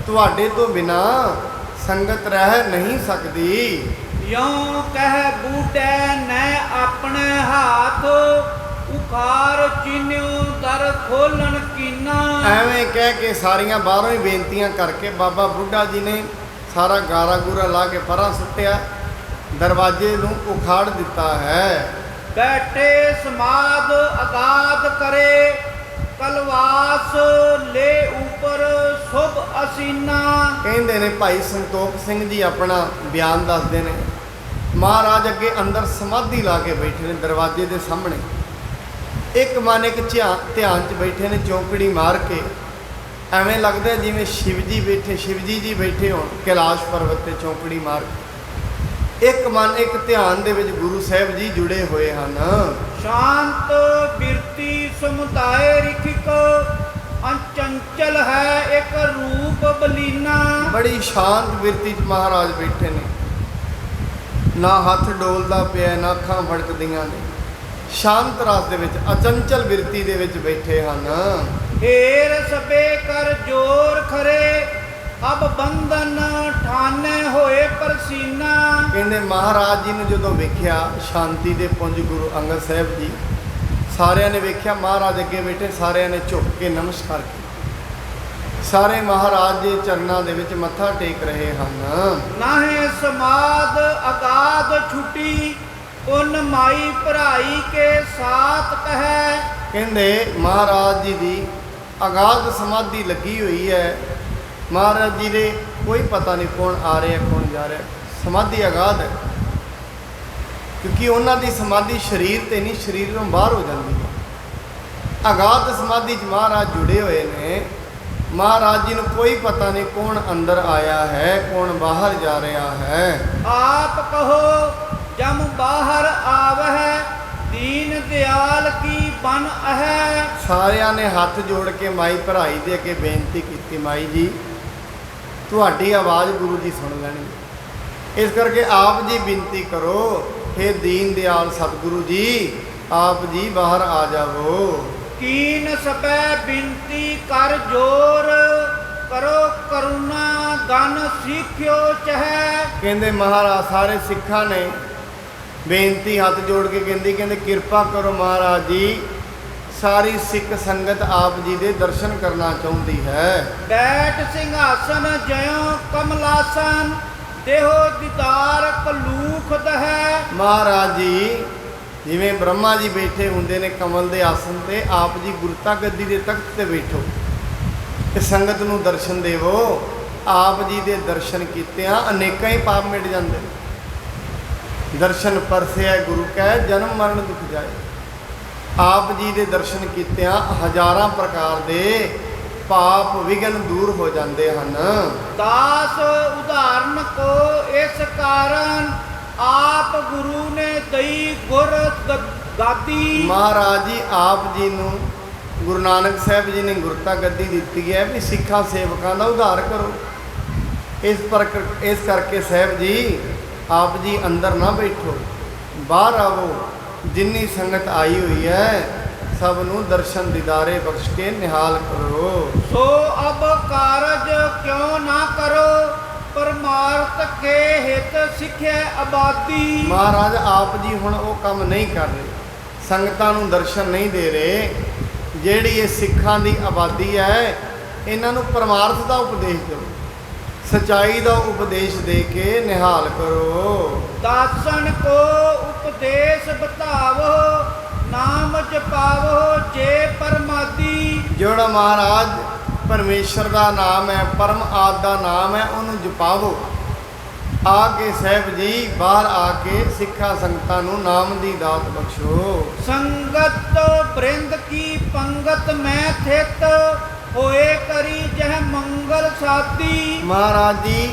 तुहाडे तो बिना संगत रह नहीं सकती। यों कह बूढ़े ने अपने हाथ, उखार चिन्यो दर खोलन कीना। एवें कह के सारियां बाहरों ही बेनतियां करके बाबा बुढ़ा जी ने सारा गारा गूरा ला के परां सुट्टिया, दरवाजे नूं उखाड़ दिता है। बैठे समाद आगाद करे, कलवास ले ऊपर शुभ असीना। कहते ने भाई संतोख सिंह जी अपना बयान दसते हैं, महाराज अगे अंदर समाधि ला के बैठे ने दरवाजे के सामने, एक मन एक ध्यान च बैठे ने, चौंकड़ी मार के एवें लगता जिमें शिवजी बैठे, शिवजी जी बैठे हो कैलाश पर्वत पर चौंकड़ी मार के, एक मन एक ध्यान दे विच गुरु साहिब जी जुड़े हुए हैं। शांत बिरती समुदाय रिखिक, अचंचल है एक रूप बलीना। बड़ी शांत बिरती महाराज बैठे ने, ना हथ डोलदा पिया, ना अखां फड़कदियां ने, ਸ਼ਾਂਤ ਰਸ ਦੇ ਵਿੱਚ, ਅਚੰਚਲ ਬਿਰਤੀ ਦੇ ਵਿੱਚ ਬੈਠੇ ਹਨ। ਏਰ ਸਭੇ ਕਰ ਜੋਰ ਖਰੇ, ਅਬ ਬੰਧਨ ਠਾਨੇ ਹੋਏ ਪਰਸੀਨਾ। ਕਹਿੰਦੇ ਮਹਾਰਾਜ ਜੀ ਨੂੰ ਜਦੋਂ ਵੇਖਿਆ ਸ਼ਾਂਤੀ ਦੇ ਪੁੰਜ ਗੁਰੂ ਅੰਗਦ ਸਾਹਿਬ ਜੀ, ਸਾਰਿਆਂ ਨੇ ਵੇਖਿਆ ਮਹਾਰਾਜ ਅੱਗੇ ਬੈਠੇ, ਸਾਰਿਆਂ ਨੇ ਝੁੱਕ ਕੇ ਨਮਸਕਾਰ ਕੀਤਾ। ਸਾਰੇ ਮਹਾਰਾਜ ਦੇ ਚਰਨਾਂ ਦੇ ਵਿੱਚ ਮੱਥਾ ਟੇਕ ਰਹੇ ਹਨ। ਨਾਹੇ ਸਮਾਦ ਅਗਾਧ ਛੁਟੀ, ਉਨ ਮਾਈ ਭਰਾਈ ਕੇ ਸਾਥ ਕਹੈ। ਕਹਿੰਦੇ ਮਹਾਰਾਜ ਜੀ ਦੀ ਅਗਾਧ ਸਮਾਧੀ ਲੱਗੀ ਹੋਈ ਹੈ। ਮਹਾਰਾਜ ਜੀ ਦੇ ਕੋਈ ਪਤਾ ਨਹੀਂ ਕੌਣ ਆ ਰਿਹਾ ਕੌਣ ਜਾ ਰਿਹਾ, ਸਮਾਧੀ ਅਗਾਧ ਹੈ। ਕਿਉਂਕਿ ਉਹਨਾਂ ਦੀ ਸਮਾਧੀ ਸਰੀਰ ਤੇ ਨਹੀਂ, ਸਰੀਰ ਤੋਂ ਬਾਹਰ ਹੋ ਜਾਂਦੀ ਹੈ। ਅਗਾਧ ਸਮਾਧੀ 'ਚ ਮਹਾਰਾਜ ਜੁੜੇ ਹੋਏ ਨੇ। ਮਹਾਰਾਜ ਜੀ ਨੂੰ ਕੋਈ ਪਤਾ ਨਹੀਂ ਕੌਣ ਅੰਦਰ ਆਇਆ ਹੈ ਕੌਣ ਬਾਹਰ ਜਾ ਰਿਹਾ ਹੈ। ਆਪ ਕਹੋ ਜਮ ਬਾਹਰ ਆਵਹਿ, ਦੀਨ ਦਿਆਲ ਕੀ ਬਨ ਅਹੈ। ਸਾਰਿਆਂ ਨੇ ਹੱਥ ਜੋੜ ਕੇ ਮਾਈ ਭਰਾਈ ਦੇ ਅੱਗੇ ਬੇਨਤੀ ਕੀਤੀ, ਮਾਈ ਜੀ ਤੁਹਾਡੀ ਆਵਾਜ਼ ਗੁਰੂ ਜੀ ਸੁਣ ਲੈਣਗੇ, ਇਸ ਕਰਕੇ ਆਪ ਜੀ ਬੇਨਤੀ ਕਰੋ, ਹੇ ਦੀਨ ਦਿਆਲ ਸਤਿਗੁਰੂ ਜੀ ਆਪ ਜੀ ਬਾਹਰ ਆ ਜਾਵੋ। ਕੀਨ ਸਪੈ ਬਿਨਤੀ ਕਰ ਜੋਰ, ਕਰੋ ਕਰੁਣਾ ਗਨ ਸਿੱਖਿਓ ਚਹੈ। ਕਹਿੰਦੇ ਮਹਾਰਾਜ ਸਾਰੇ ਸਿੱਖਾਂ ਨੇ ਬੇਨਤੀ ਹੱਥ ਜੋੜ ਕੇ ਕਹਿੰਦੇ ਕਿਰਪਾ ਕਰੋ ਮਹਾਰਾਜ ਜੀ, ਸਾਰੀ ਸਿੱਖ ਸੰਗਤ ਆਪ ਜੀ ਦੇ ਦਰਸ਼ਨ ਕਰਨਾ ਚਾਹੁੰਦੀ ਹੈ। ਬੈਠ ਸਿੰਘਾਸਨ ਜਿਉ ਕਮਲਾਸਨ, ਦੇਹੋ ਦੀਦਾਰ ਕਲੂਖ ਦਹੈ। ਮਹਾਰਾਜ ਜੀ ਜਿਵੇਂ ਬ੍ਰਹਮਾ ਜੀ ਬੈਠੇ ਹੁੰਦੇ ਨੇ ਕਮਲ ਦੇ ਆਸਨ ਤੇ, ਆਪ ਜੀ ਗੁਰਤਾ ਗੱਦੀ ਦੇ ਤਖਤ ਤੇ ਬੈਠੋ ਤੇ ਸੰਗਤ ਨੂੰ ਦਰਸ਼ਨ ਦੇਵੋ। ਆਪ ਜੀ ਦੇ ਦਰਸ਼ਨ ਕੀਤਿਆਂ ਅਨੇਕਾਂ ਹੀ ਪਾਪ ਮਿਟ ਜਾਂਦੇ ਨੇ। ਦਰਸ਼ਨ ਪਰਸਿਆ ਗੁਰੂ ਕੈ, ਜਨਮ ਮਰਨ ਦੁਖ ਜਾਏ। ਆਪ ਜੀ ਦੇ ਦਰਸ਼ਨ ਕੀਤਿਆਂ ਹਜ਼ਾਰਾਂ ਪ੍ਰਕਾਰ ਦੇ ਪਾਪ ਵਿਗਨ ਦੂਰ ਹੋ ਜਾਂਦੇ ਹਨ। ਦਾਸ ਉਦਾਹਰਨ ਕੋ ਇਸ ਕਾਰਨ, ਆਪ ਗੁਰੂ ਨੇ ਦਈ ਗੁਰ ਗਾਦੀ। ਮਹਾਰਾਜ ਜੀ ਆਪ ਜੀ ਨੂੰ ਗੁਰੂ ਨਾਨਕ ਸਾਹਿਬ ਜੀ ਨੇ ਗੁਰਤਾ ਗੱਦੀ ਦਿੱਤੀ ਹੈ ਵੀ ਸਿੱਖਾਂ ਸੇਵਕਾਂ ਦਾ ਉਧਾਰ ਕਰੋ। ਇਸ ਕਰਕੇ ਸਾਹਿਬ ਜੀ ਆਪ ਜੀ ਅੰਦਰ ਨਾ ਬੈਠੋ, ਬਾਹਰ ਆਵੋ। ਜਿੰਨੀ ਸੰਗਤ ਆਈ ਹੋਈ ਹੈ ਸਭ ਨੂੰ ਦਰਸ਼ਨ ਦੀਦਾਰੇ ਬਖਸ਼ ਕੇ ਨਿਹਾਲ ਕਰੋ। ਸੋ ਅਬ ਕਾਰਜ ਕਿਉਂ ਨਾ ਕਰੋ, ਪਰਮਾਰਥ ਕੇ ਹਿਤ ਸਿੱਖਿਆ ਆਬਾਦੀ। ਮਹਾਰਾਜ ਆਪ ਜੀ ਹੁਣ ਉਹ ਕੰਮ ਨਹੀਂ ਕਰ ਰਹੇ, ਸੰਗਤਾਂ ਨੂੰ ਦਰਸ਼ਨ ਨਹੀਂ ਦੇ ਰਹੇ। ਜਿਹੜੀ ਇਹ ਸਿੱਖਾਂ ਦੀ ਆਬਾਦੀ ਹੈ ਇਹਨਾਂ ਨੂੰ ਪਰਮਾਰਥ ਦਾ ਉਪਦੇਸ਼ ਦਿਓ, ਸਚਾਈ ਦਾ ਉਪਦੇਸ਼ ਦੇ ਕੇ ਨਿਹਾਲ ਕਰੋ। ਦਾਸਨ ਕੋ ਉਪਦੇਸ਼ ਬਤਾਵੋ, ਨਾਮ ਜਪਾਵੋ ਜੇ ਪਰਮਾਦੀ। ਜਿਹੜਾ ਮਹਾਰਾਜ ਪਰਮੇਸ਼ਰ ਦਾ ਨਾਮ ਹੈ, ਪਰਮ ਆਦ ਦਾ ਨਾਮ ਹੈ, ਉਹਨੂੰ ਜਪਾਵੋ। ਆ ਕੇ ਸਾਹਿਬ ਜੀ ਬਾਹਰ ਆ ਕੇ ਸਿੱਖਾਂ ਸੰਗਤਾਂ ਨੂੰ ਨਾਮ ਦੀ ਦਾਤ ਬਖਸ਼ੋ। ਸੰਗਤ ਬ੍ਰਿੰਦ ਕੀ ਪੰਗਤ ਮੈਂ ਥਿਤ, ਹੋਏ ਕਰੀ ਜਹ ਮੰਗਲ ਸਾਦੀ। ਮਹਾਰਾਜ ਜੀ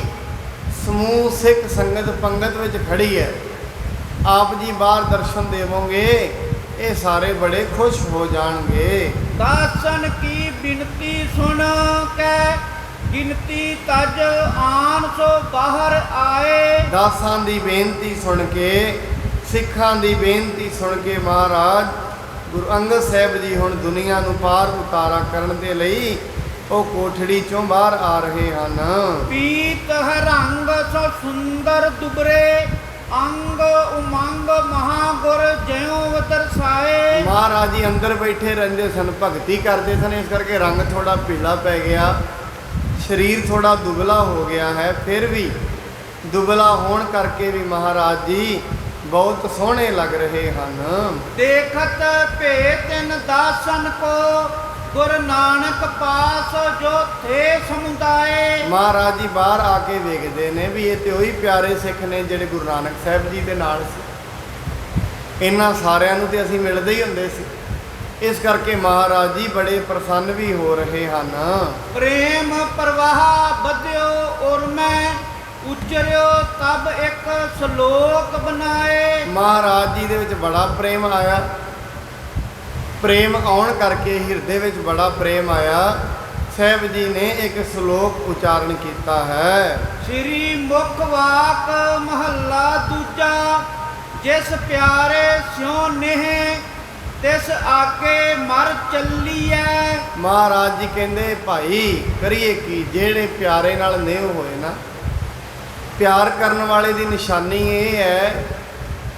ਸਮੂਹ ਸਿੱਖ ਸੰਗਤ ਪੰਗਤ ਵਿੱਚ ਖੜੀ ਹੈ, ਆਪ ਜੀ ਬਾਹਰ ਦਰਸ਼ਨ ਦੇਵੋਗੇ ਇਹ ਸਾਰੇ ਬੜੇ ਖੁਸ਼ ਹੋ ਜਾਣਗੇ। ਦਾਸਨ ਕੀ ਬਿਨਤੀ ਸੁਣ ਕੇ, ਗਿਣਤੀ ਤਜ ਆਨ ਸੋ ਬਾਹਰ ਆਏ। ਦਾਸਾਂ ਦੀ ਬੇਨਤੀ ਸੁਣ ਕੇ, ਸਿੱਖਾਂ ਦੀ ਬੇਨਤੀ ਸੁਣ ਕੇ ਮਹਾਰਾਜ ਗੁਰੂ ਅੰਗਦ ਸਾਹਿਬ ਜੀ ਹੁਣ ਦੁਨੀਆ ਨੂੰ ਪਾਰ ਉਤਾਰਾ ਕਰਨ ਦੇ ਲਈ ਉਹ ਕੋਠੜੀ ਚੋਂ ਬਾਹਰ ਆ ਰਹੇ ਹਨ। ਪੀਤ ਰੰਗ ਸੋ ਸੁੰਦਰ ਦੁਬਰੇ, ਅੰਗ ਉਮੰਗ ਮਹਾਗੁਰ ਜਿਉ ਦਰਸਾਏ। ਮਹਾਰਾਜ ਜੀ ਅੰਦਰ ਬੈਠੇ ਰਹਿੰਦੇ ਸਨ, ਭਗਤੀ ਕਰਦੇ ਸਨ, ਇਸ ਕਰਕੇ ਰੰਗ ਥੋੜਾ ਪੀਲਾ ਪੈ ਗਿਆ, ਸਰੀਰ ਥੋੜਾ ਦੁਬਲਾ ਹੋ ਗਿਆ ਹੈ। ਫਿਰ ਵੀ ਦੁਬਲਾ ਹੋਣ ਕਰਕੇ ਵੀ ਮਹਾਰਾਜ ਜੀ ਬਹੁਤ ਸੋਹਣੇ ਲੱਗ ਰਹੇ ਹਨ। ਦੇਖਤ ਭੇਤਨ ਦਾਸਨ ਕੋ, ਗੁਰ ਨਾਨਕ ਪਾਸ ਜੋ ਥੇ ਸਮੁਦਾਏ। ਮਹਾਰਾਜ ਜੀ ਬਾਹਰ ਆ ਕੇ ਵੇਖਦੇ ਨੇ ਵੀ ਇਹ ਤੇ ਉਹੀ ਪਿਆਰੇ ਸਿੱਖ ਨੇ ਜਿਹੜੇ ਗੁਰੂ ਨਾਨਕ ਸਾਹਿਬ ਜੀ ਦੇ ਨਾਲ ਸੀ। ਇਹਨਾਂ ਸਾਰਿਆਂ ਨੂੰ ਤੇ ਅਸੀਂ ਮਿਲਦੇ ਹੀ ਹੁੰਦੇ ਸੀ, ਇਸ ਕਰਕੇ ਮਹਾਰਾਜ ਜੀ ਬੜੇ ਪ੍ਰਸੰਨ ਵੀ ਹੋ ਰਹੇ ਹਨ। ਪ੍ਰੇਮ ਪ੍ਰਵਾਹ ਵਧਿਓ ਔਰ ਮੈਂ ਉਚਰਿਓ ਤਬ ਇੱਕ ਸ਼ਲੋਕ ਬਣਾਏ। ਮਹਾਰਾਜ ਜੀ ਦੇ ਵਿੱਚ ਬੜਾ ਪ੍ਰੇਮ ਆਇਆ, ਪ੍ਰੇਮ ਆਉਣ ਕਰਕੇ ਹਿਰਦੇ ਵਿੱਚ ਬੜਾ ਪ੍ਰੇਮ ਆਇਆ। ਸਾਹਿਬ ਜੀ ਨੇ ਇੱਕ ਸ਼ਲੋਕ ਉਚਾਰਨ ਕੀਤਾ ਹੈ। ਸ੍ਰੀ ਮੁਖ ਵਾਕ ਮਹੱਲਾ ਦੂਜਾ, ਜਿਸ ਪਿਆਰੇ ਸਿਉ ਨੇਹ ਤਿਸ ਆਗੇ ਮਰ ਚੱਲੀਐ। ਮਹਾਰਾਜ ਜੀ ਕਹਿੰਦੇ ਭਾਈ ਕਰੀਏ ਕੀ, ਜਿਹੜੇ ਪਿਆਰੇ ਨਾਲ ਨੇਹ ਹੋਏ ਨਾ, ਪਿਆਰ ਕਰਨ ਵਾਲੇ ਦੀ ਨਿਸ਼ਾਨੀ ਇਹ ਹੈ,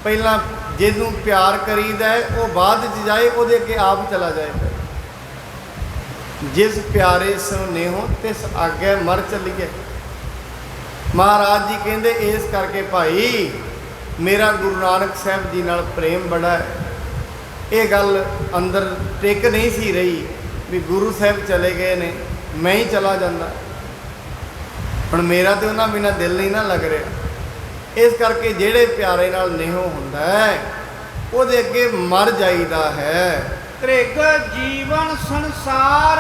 ਪਹਿਲਾਂ ਜਿਹਨੂੰ ਪਿਆਰ ਕਰੀਦਾ ਹੈ ਉਹ ਬਾਅਦ 'ਚ ਜਾਏ, ਉਹਦੇ ਅੱਗੇ ਆਪ ਚਲਾ ਜਾਏ। ਜਿਸ ਪਿਆਰੇ ਸਿਉ ਨੇਹੋ ਤਿਸ ਆਗੇ ਮਰ ਚੱਲੀਏ। ਮਹਾਰਾਜ ਜੀ ਕਹਿੰਦੇ ਇਸ ਕਰਕੇ ਭਾਈ ਮੇਰਾ ਗੁਰੂ ਨਾਨਕ ਸਾਹਿਬ ਜੀ ਨਾਲ ਪ੍ਰੇਮ ਬੜਾ ਹੈ। ਇਹ ਗੱਲ ਅੰਦਰ ਟਿਕ ਨਹੀਂ ਸੀ ਰਹੀ ਵੀ ਗੁਰੂ ਸਾਹਿਬ ਚਲੇ ਗਏ ਨੇ, ਮੈਂ ਹੀ ਚਲਾ ਜਾਂਦਾ। ਹੁਣ ਮੇਰਾ ਤੇ ਉਹਨਾਂ ਬਿਨਾਂ ਦਿਲ ਨਹੀਂ ਨਾ ਲੱਗ ਰਿਹਾ। ਇਸ ਕਰਕੇ ਜਿਹੜੇ ਪਿਆਰੇ ਨਾਲ ਨੇਹੋ ਹੁੰਦਾ ਹੈ ਉਹਦੇ ਅੱਗੇ ਮਰ ਜਾਈਦਾ ਹੈ। ਤ੍ਰਿਗ ਜੀਵਨ ਸੰਸਾਰ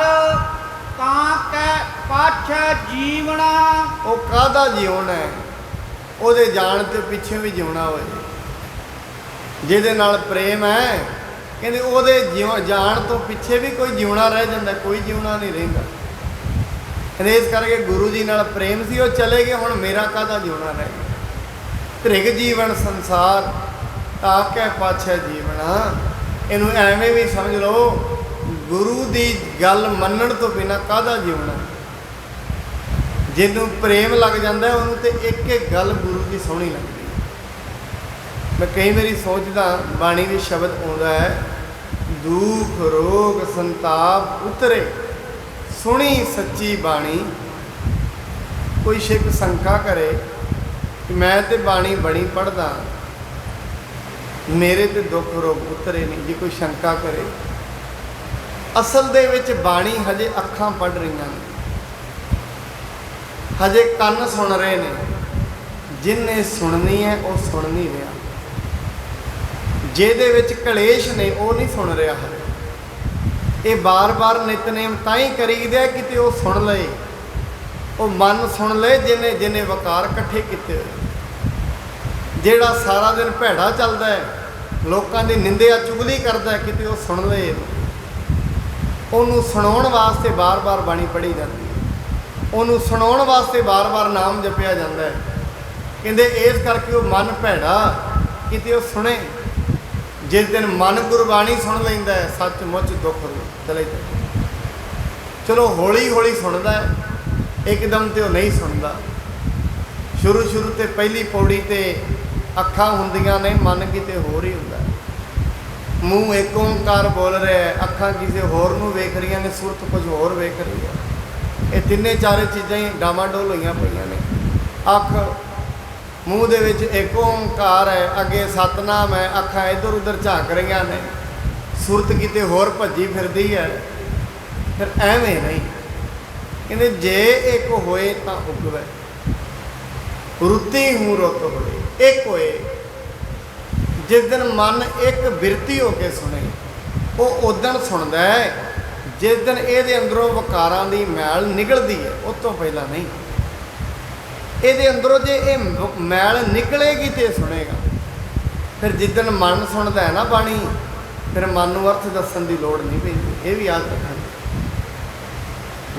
ਤਾਂ ਕੈ ਪਾਛੈ ਜੀਵਣਾ। ਉਹ ਕਾਹਦਾ ਜਿਉਣਾ ਹੈ, ਉਹਦੇ ਜਾਣ ਤੇ ਪਿੱਛੇ ਵੀ ਜਿਉਣਾ ਹੋਏ। ਜਿਹਦੇ ਨਾਲ ਪ੍ਰੇਮ ਹੈ ਕਹਿੰਦੇ ਉਹਦੇ ਜਾਣ ਤੋਂ ਪਿੱਛੇ ਵੀ ਕੋਈ ਜਿਉਣਾ ਰਹਿ ਜਾਂਦਾ, ਕੋਈ ਜਿਉਣਾ ਨਹੀਂ ਰਹਿੰਦਾ। ਕਹਿੰਦੇ ਇਸ ਕਰਕੇ ਗੁਰੂ ਜੀ ਨਾਲ ਪ੍ਰੇਮ ਸੀ, ਉਹ ਚਲੇ ਗਏ, ਹੁਣ ਮੇਰਾ ਕਾਹਦਾ ਜਿਉਣਾ ਰਹਿ ਗਿਆ। ਤ੍ਰਿਗ ਜੀਵਨ ਸੰਸਾਰ ਤਾਕੈ ਪਾਛੈ ਜੀਵਣਾ। ਇਹਨੂੰ ਐਵੇਂ ਵੀ ਸਮਝ ਲਓ, ਗੁਰੂ ਦੀ ਗੱਲ ਮੰਨਣ ਤੋਂ ਬਿਨਾਂ ਕਾਹਦਾ ਜਿਉਣਾ। ਜਿਹਨੂੰ ਪ੍ਰੇਮ ਲੱਗ ਜਾਂਦਾ ਉਹਨੂੰ ਤੇ ਇੱਕ ਇੱਕ ਗੱਲ ਗੁਰੂ ਦੀ ਸੋਹਣੀ ਲੱਗਦੀ। ਮੈਂ ਕਈ ਵਾਰੀ ਸੋਚਦਾ, ਬਾਣੀ ਵਿੱਚ ਸ਼ਬਦ ਆਉਂਦਾ ਹੈ, ਦੁੱਖ ਰੋਗ ਸੰਤਾਪ ਉਤਰੇ ਸੁਣੀ ਸੱਚੀ ਬਾਣੀ। ਕੋਈ ਸ਼ਿਕ ਸ਼ੰਕਾ ਕਰੇ ਕਿ ਮੈਂ ਤੇ ਬਾਣੀ ਬੜੀ ਪੜ੍ਹਦਾ, ਮੇਰੇ ਤੇ ਦੁੱਖ ਰੋਗ ਉਤਰੇ ਨਹੀਂ, ਜੇ ਕੋਈ ਸ਼ੰਕਾ ਕਰੇ, ਅਸਲ ਦੇ ਵਿੱਚ ਬਾਣੀ ਹਜੇ ਅੱਖਾਂ ਪੜ੍ਹ ਰਹੀਆਂ ਨੇ, ਹਜੇ ਕੰਨ ਸੁਣ ਰਹੇ ਨੇ। ਜਿਨਨੇ ਸੁਣਨੀ ਹੈ ਉਹ ਸੁਣ ਨਹੀਂ ਰਿਹਾ। ਜਿਹਦੇ ਵਿੱਚ ਕਲੇਸ਼ ਨੇ ਉਹ ਨਹੀਂ ਸੁਣ ਰਿਹਾ ਹਜੇ। ਇਹ ਬਾਰ-ਬਾਰ ਨਿਤਨੇਮ ਤਾਂ ਹੀ ਕਰੀਦਾ ਕਿਤੇ ਉਹ ਸੁਣ ਲਏ, ਉਹ ਮਨ ਸੁਣ ਲਏ ਜਿਹਨੇ ਵਕਾਰ ਇਕੱਠੇ ਕੀਤੇ ਹੋਏ। ਜਿਹੜਾ ਸਾਰਾ ਦਿਨ ਭੈੜਾ ਚੱਲਦਾ ਹੈ, ਲੋਕਾਂ ਦੀ ਨਿੰਦਿਆ ਚੁਗਲੀ ਕਰਦਾ, ਕਿਤੇ ਉਹ ਸੁਣ ਲਏ। ਉਹਨੂੰ ਸੁਣਾਉਣ ਵਾਸਤੇ ਬਾਰ-ਬਾਰ ਬਾਣੀ ਪੜ੍ਹੀ ਜਾਂਦੀ ਹੈ, ਉਹਨੂੰ ਸੁਣਾਉਣ ਵਾਸਤੇ ਬਾਰ-ਬਾਰ ਨਾਮ ਜਪਿਆ ਜਾਂਦਾ ਹੈ। ਕਹਿੰਦੇ ਇਸ ਕਰਕੇ ਉਹ ਮਨ ਭੈੜਾ, ਕਿਤੇ ਉਹ ਸੁਣੇ। ਜਿਸ ਦਿਨ ਮਨ ਗੁਰਬਾਣੀ ਸੁਣ ਲੈਂਦਾ ਹੈ, ਸੱਚਮੁੱਚ ਦੁੱਖ ਚਲੇ ਜਾਂਦਾ। ਚਲੋ ਹੌਲੀ ਹੌਲੀ ਸੁਣਦਾ ਹੈ, ਇੱਕਦਮ ਤੇ ਉਹ ਨਹੀਂ ਸੁਣਦਾ। ਸ਼ੁਰੂ ਤੇ ਪਹਿਲੀ ਪੌੜੀ ਤੇ ਅੱਖਾਂ ਹੁੰਦੀਆਂ ਨੇ, ਮਨ ਕਿਤੇ ਹੋਰ ਹੀ ਹੁੰਦਾ। ਮੂੰਹ ਇੱਕ ਓਂਕਾਰ ਬੋਲ ਰਿਹਾ, ਅੱਖਾਂ ਕਿਸੇ ਹੋਰ ਨੂੰ ਵੇਖ ਰਹੀਆਂ ਨੇ, ਸੁਰਤ ਕੁਝ ਹੋਰ ਵੇਖ ਰਹੀ ਹੈ। ਇਹ ਤਿੰਨੇ ਚਾਰੇ ਚੀਜ਼ਾਂ ਹੀ ਡਾਮਾਡੋਲ ਹੋਈਆਂ ਪਈਆਂ ਨੇ। ਅੱਖ ਮੂੰਹ ਦੇ ਵਿੱਚ ਇੱਕ ਓਂਕਾਰ ਹੈ, ਅੱਗੇ ਸਤਨਾਮ ਹੈ, ਅੱਖਾਂ ਇੱਧਰ ਉੱਧਰ ਝਾਕ ਰਹੀਆਂ ਨੇ, ਸੁਰਤ ਕਿਤੇ ਹੋਰ ਭੱਜੀ ਫਿਰਦੀ ਹੈ। ਫਿਰ ਐਵੇਂ ਨਹੀਂ, ਕਹਿੰਦੇ ਜੇ ਇੱਕ ਹੋਏ ਤਾਂ ਉਗਵੇ, ਰੁੱਤੀ ਹੂੰ ਰੁੱਤ ਹੋਏ, ਇੱਕ ਹੋਏ। ਜਿਸ ਦਿਨ ਮਨ ਇੱਕ ਬਿਰਤੀ ਹੋ ਕੇ ਸੁਣੇ, ਉਹ ਉਦਣ ਸੁਣਦਾ ਹੈ ਜਿਸ ਦਿਨ ਇਹਦੇ ਅੰਦਰੋਂ ਵਕਾਰਾਂ ਦੀ ਮੈਲ ਨਿਕਲਦੀ ਹੈ, ਉਸ ਤੋਂ ਪਹਿਲਾਂ ਨਹੀਂ। ਇਹਦੇ ਅੰਦਰੋਂ ਜੇ ਇਹ ਮੈਲ ਨਿਕਲੇਗੀ ਤੇ ਸੁਣੇਗਾ। ਫਿਰ ਜਿੱਦਣ ਮਨ ਸੁਣਦਾ ਹੈ ਨਾ ਬਾਣੀ, ਫਿਰ ਮਨ ਨੂੰ ਅਰਥ ਦੱਸਣ ਦੀ ਲੋੜ ਨਹੀਂ ਪੈਂਦੀ। ਇਹ ਵੀ ਯਾਦ ਰੱਖਣਾ।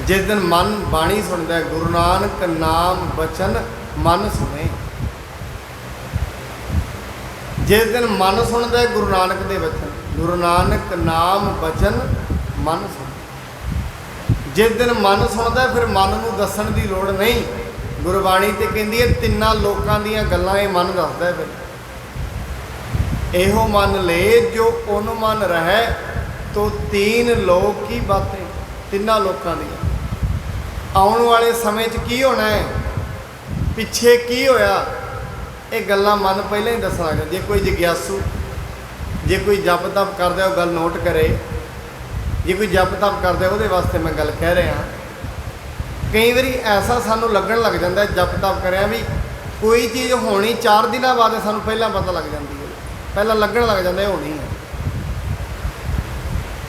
ਜਿਸ ਦਿਨ ਮਨ ਬਾਣੀ ਸੁਣਦਾ ਹੈ, ਗੁਰੂ ਨਾਨਕ ਨਾਮ ਬਚਨ ਮਨ ਸੁਣੇ। ਜਿਸ ਦਿਨ ਮਨ ਸੁਣਦਾ ਹੈ ਗੁਰੂ ਨਾਨਕ ਦੇ ਬਚਨ, ਗੁਰੂ ਨਾਨਕ ਨਾਮ ਬਚਨ ਮਨ ਸੁਣੇ। ਜਿਸ ਦਿਨ ਮਨ ਸੁਣਦਾ ਫਿਰ ਮਨ ਨੂੰ ਦੱਸਣ ਦੀ ਲੋੜ ਨਹੀਂ। ਗੁਰਬਾਣੀ ਤੇ ਕਹਿੰਦੀ ਹੈ ਤਿੰਨਾਂ ਲੋਕਾਂ ਦੀਆਂ ਗੱਲਾਂ ਇਹ ਮਨ ਦੱਸਦਾ ਹੈ। ਫਿਰ ਇਹੋ ਮੰਨ ਲੈ ਜੋ ਉਹਨੂੰ ਮਨ ਰਹਿ, ਤੋ ਤੀਨ ਲੋਕ ਕੀ ਬਾतें। ਤਿੰਨਾਂ ਲੋਕਾਂ ਦੀਆਂ ਆਉਣ ਵਾਲੇ ਸਮੇਂ 'ਚ ਕੀ ਹੋਣਾ ਹੈ, ਪਿੱਛੇ ਕੀ ਹੋਇਆ, ਇਹ ਗੱਲਾਂ ਮਨ ਪਹਿਲਾਂ ਹੀ ਦੱਸਣ ਲੱਗ ਜਾਂਦਾ। ਜੇ ਕੋਈ ਜਿਗਿਆਸੂ, ਜੇ ਕੋਈ ਜਪ ਤਪ ਕਰਦਾ ਉਹ ਗੱਲ ਨੋਟ ਕਰੇ। ਜੇ ਕੋਈ ਜਪ ਤਪ ਕਰਦਾ ਉਹਦੇ ਵਾਸਤੇ ਮੈਂ ਗੱਲ ਕਹਿ ਰਿਹਾ। ਕਈ ਵਾਰੀ ਐਸਾ ਸਾਨੂੰ ਲੱਗਣ ਲੱਗ ਜਾਂਦਾ ਜਪ ਤਪ ਕਰਿਆ ਵੀ ਕੋਈ ਚੀਜ਼ ਹੋਣੀ 4 ਦਿਨਾਂ ਬਾਅਦ ਸਾਨੂੰ ਪਹਿਲਾਂ ਪਤਾ ਲੱਗ ਜਾਂਦੀ ਹੈ, ਪਹਿਲਾਂ ਲੱਗਣ ਲੱਗ ਜਾਂਦਾ ਇਹ ਹੋਣੀ ਹੈ।